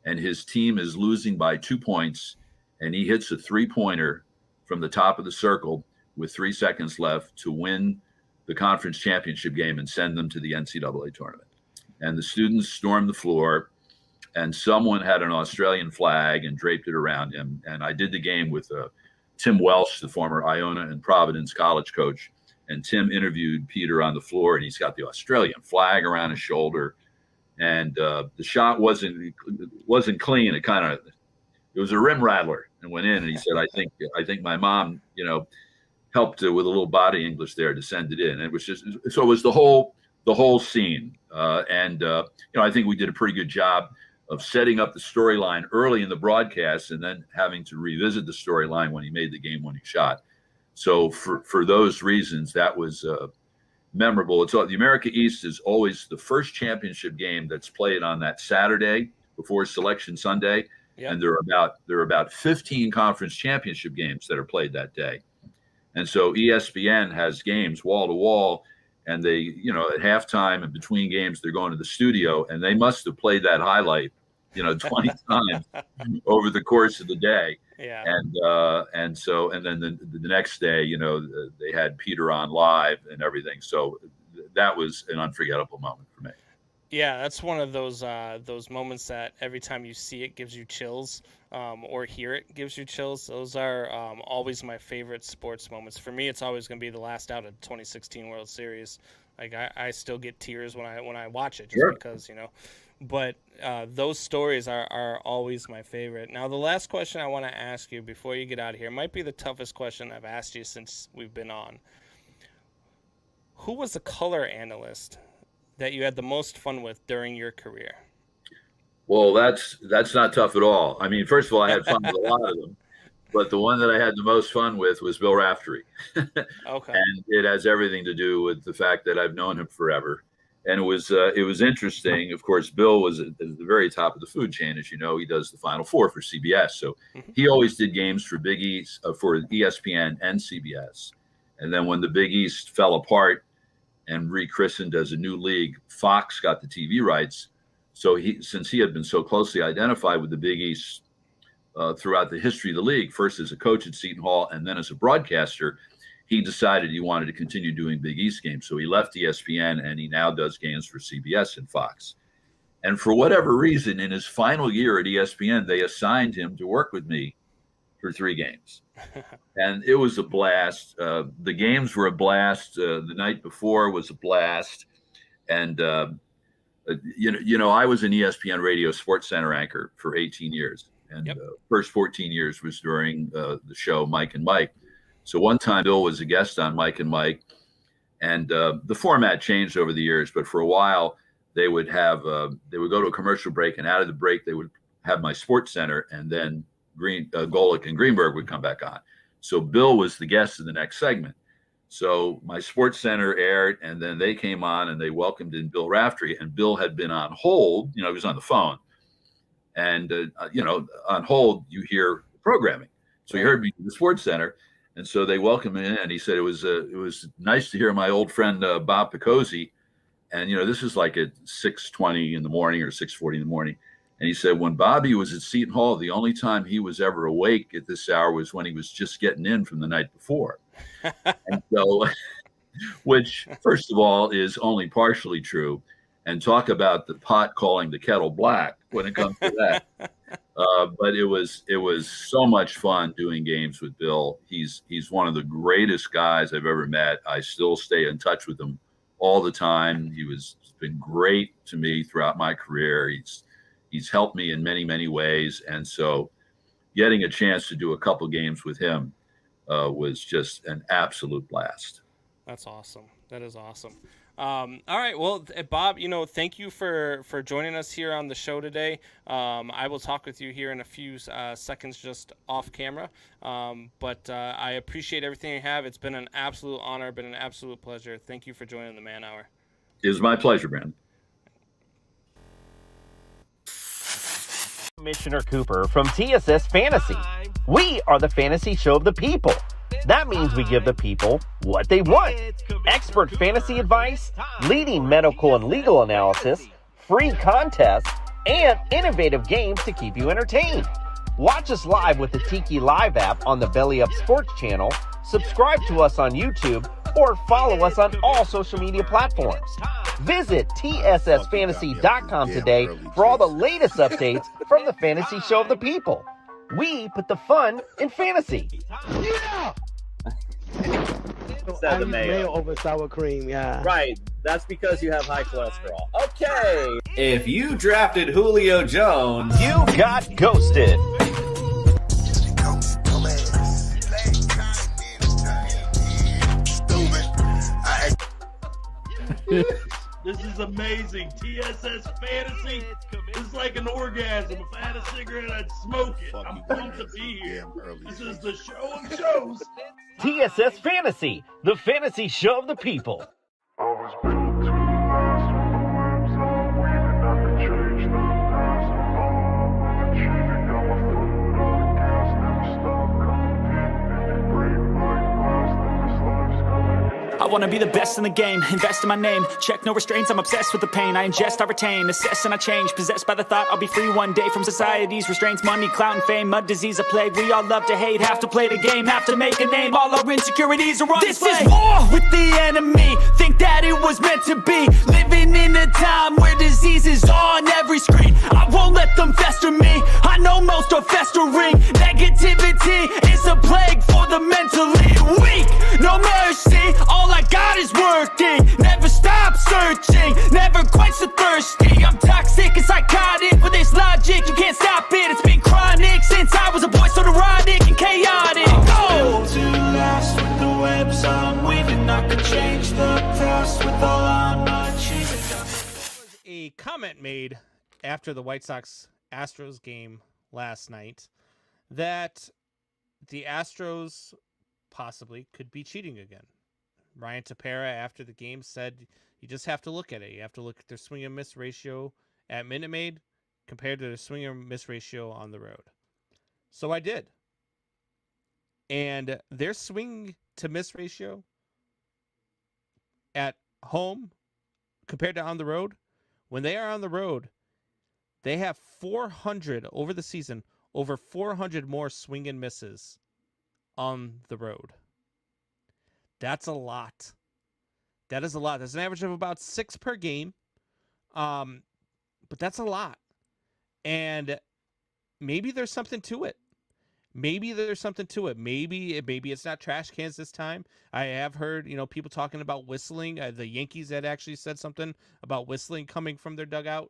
and his team is losing by 2 points, and he hits a three-pointer from the top of the circle with 3 seconds left to win the conference championship game and send them to the NCAA tournament. And the students stormed the floor, and someone had an Australian flag and draped it around him. And I did the game with Tim Welsh, the former Iona and Providence college coach. And Tim interviewed Peter on the floor, and he's got the Australian flag around his shoulder. And the shot wasn't clean. It was a rim rattler and went in. And he said, I think my mom, you know, helped with a little body English there to send it in. And it was just, so it was the whole scene. You know, I think we did a pretty good job. setting up the storyline early in the broadcast and then having to revisit the storyline when he made the game-winning shot. So for those reasons, that was memorable. It's the America East is always the first championship game that's played on that Saturday before Selection Sunday, and there are about 15 conference championship games that are played that day, and so ESPN has games wall to wall, and they at halftime and between games they're going to the studio, and they must have played that highlight 20 times over the course of the day. Yeah. And so then the next day, they had Peter on live and everything. So that was an unforgettable moment for me. Yeah, that's one of those moments that every time you see it gives you chills, or hear it gives you chills. Those are always my favorite sports moments. For me, it's always going to be the last out of 2016 World Series. Like I still get tears when I watch it, just because But those stories are always my favorite. Now, the last question I want to ask you before you get out of here might be the toughest question I've asked you since we've been on. Who was the color analyst that you had the most fun with during your career? Well, that's not tough at all. I mean, first of all, I had fun with a lot of them, but the one that I had the most fun with was Bill Raftery. Okay. And it has everything to do with the fact that I've known him forever. And it was interesting. Of course, Bill was at the very top of the food chain. As you know, he does the Final Four for CBS. So he always did games for Big East, for ESPN and CBS. And then when the Big East fell apart and rechristened as a new league, Fox got the TV rights. So since he had been so closely identified with the Big East throughout the history of the league, first as a coach at Seton Hall and then as a broadcaster, he decided he wanted to continue doing Big East games. So he left ESPN and he now does games for CBS and Fox. And for whatever reason, in his final year at ESPN, they assigned him to work with me for 3 games. And it was a blast. The games were a blast. The night before was a blast. And, I was an ESPN radio sports center anchor for 18 years. And first 14 years was during the show Mike and Mike. So one time Bill was a guest on Mike and Mike, and the format changed over the years. But for a while, they would go to a commercial break, and out of the break, they would have my sports center, and then Golick and Greenberg would come back on. So Bill was the guest in the next segment. So my sports center aired, and then they came on, and they welcomed in Bill Raftery, and Bill had been on hold. He was on the phone, and on hold you hear programming. So he heard me in the sports center. And so they welcomed him in, and he said it was nice to hear my old friend Bob Picozzi. And this is like at 6:20 in the morning or 6:40 in the morning. And he said when Bobby was at Seton Hall, the only time he was ever awake at this hour was when he was just getting in from the night before. And so, which first of all is only partially true. And talk about the pot calling the kettle black when it comes to that. But it was so much fun doing games with Bill. He's one of the greatest guys I've ever met. I still stay in touch with him all the time. He's been great to me throughout my career. He's helped me in many, many ways. And so getting a chance to do a couple games with him was just an absolute blast. That's awesome. That is awesome. All right. Well, Bob, thank you for joining us here on the show today. I will talk with you here in a few seconds just off camera. But I appreciate everything you have. It's been an absolute honor, been an absolute pleasure. Thank you for joining the Man Hour. It was my pleasure, Brandon. Commissioner Cooper from TSS Fantasy. We are the fantasy show of the people. That means we give the people what they want. Expert fantasy advice, leading medical and legal analysis, free contests, and innovative games to keep you entertained. Watch us live with the Tiki Live app on the Belly Up Sports channel, subscribe to us on YouTube, or follow us on all social media platforms. Visit TSSFantasy.com today for all the latest updates from the fantasy show of the people. We put the fun in fantasy. Yeah! Instead of the mayo. Over sour cream, yeah. Right. That's because you have high cholesterol. Okay. If you drafted Julio Jones, you got ghosted. This is amazing. TSS Fantasy is like an orgasm. If I had a cigarette, I'd smoke it. I'm pumped to be here. This is the show of shows. TSS Fantasy, the fantasy show of the people. I was built to last when the webs are weaving. I could change the past. I'm achieving. Got my foot on the gas. Never stop competing. If you break my glass, then this life's gonna end. I wanna be the best in the game, invest in my name. Check no restraints, I'm obsessed with the pain. I ingest, I retain, assess and I change. Possessed by the thought I'll be free one day from society's restraints. Money, clout and fame, mud, disease, a plague. We all love to hate, have to play the game, have to make a name. All our insecurities are on display. This is war with the enemy, think that it was meant to be. Living in a time where disease is on every screen. I won't let them fester me, I know most are festering. Negativity is a plague for the mentally weak. No mercy, all I got is working. Never stop searching, never quench the thirsty. I'm toxic and psychotic, with this logic you can't stop it. It's been chronic since I was a boy, so neurotic and chaotic. Go! To last with the webs I'm weaving, I could change the past with all I'm achieving. A comment made after the White Sox Astros game last night that the Astros possibly could be cheating again. Ryan Tepera after the game said you just have to look at it. You have to look at their swing and miss ratio at Minute Maid compared to their swing and miss ratio on the road. So I did. And their swing to miss ratio at home compared to on the road, when they are on the road, they have 400 over the season, over 400 more swing and misses on the road. That's a lot. That is a lot. That's an average of about 6 per game. But that's a lot. And maybe there's something to it. Maybe there's something to it. Maybe it's not trash cans this time. I have heard, people talking about whistling. The Yankees had actually said something about whistling coming from their dugout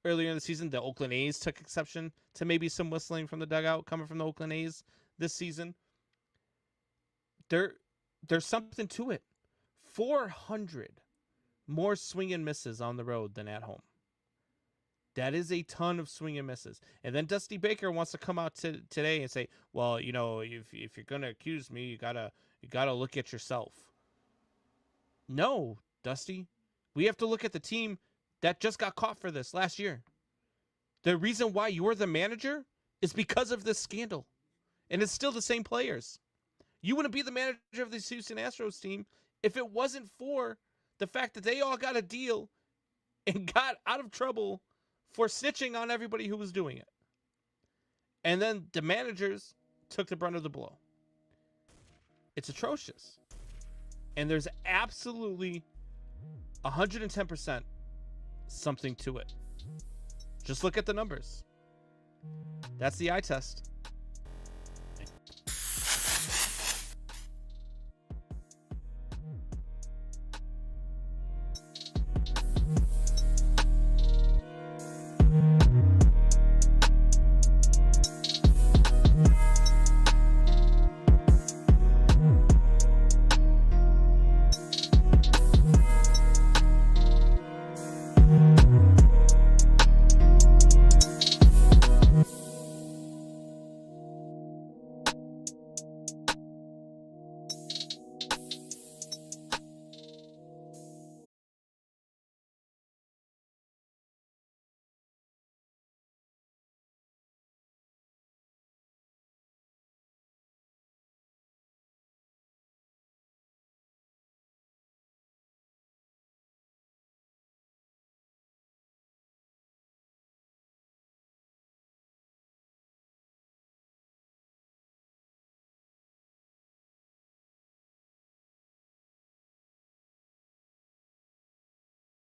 earlier in the season. The Oakland A's took exception to maybe some whistling from the dugout coming from the Oakland A's this season. There's something to it. 400 more swing and misses on the road than at home. That is a ton of swing and misses. And then Dusty Baker wants to come out today and say, well, if you're going to accuse me, you gotta look at yourself. No, Dusty. We have to look at the team that just got caught for this last year. The reason why you're the manager is because of this scandal. And it's still the same players. You wouldn't be the manager of this Houston Astros team if it wasn't for the fact that they all got a deal and got out of trouble for snitching on everybody who was doing it. And then the managers took the brunt of the blow. It's atrocious. And there's absolutely 110% something to it. Just look at the numbers. That's the eye test.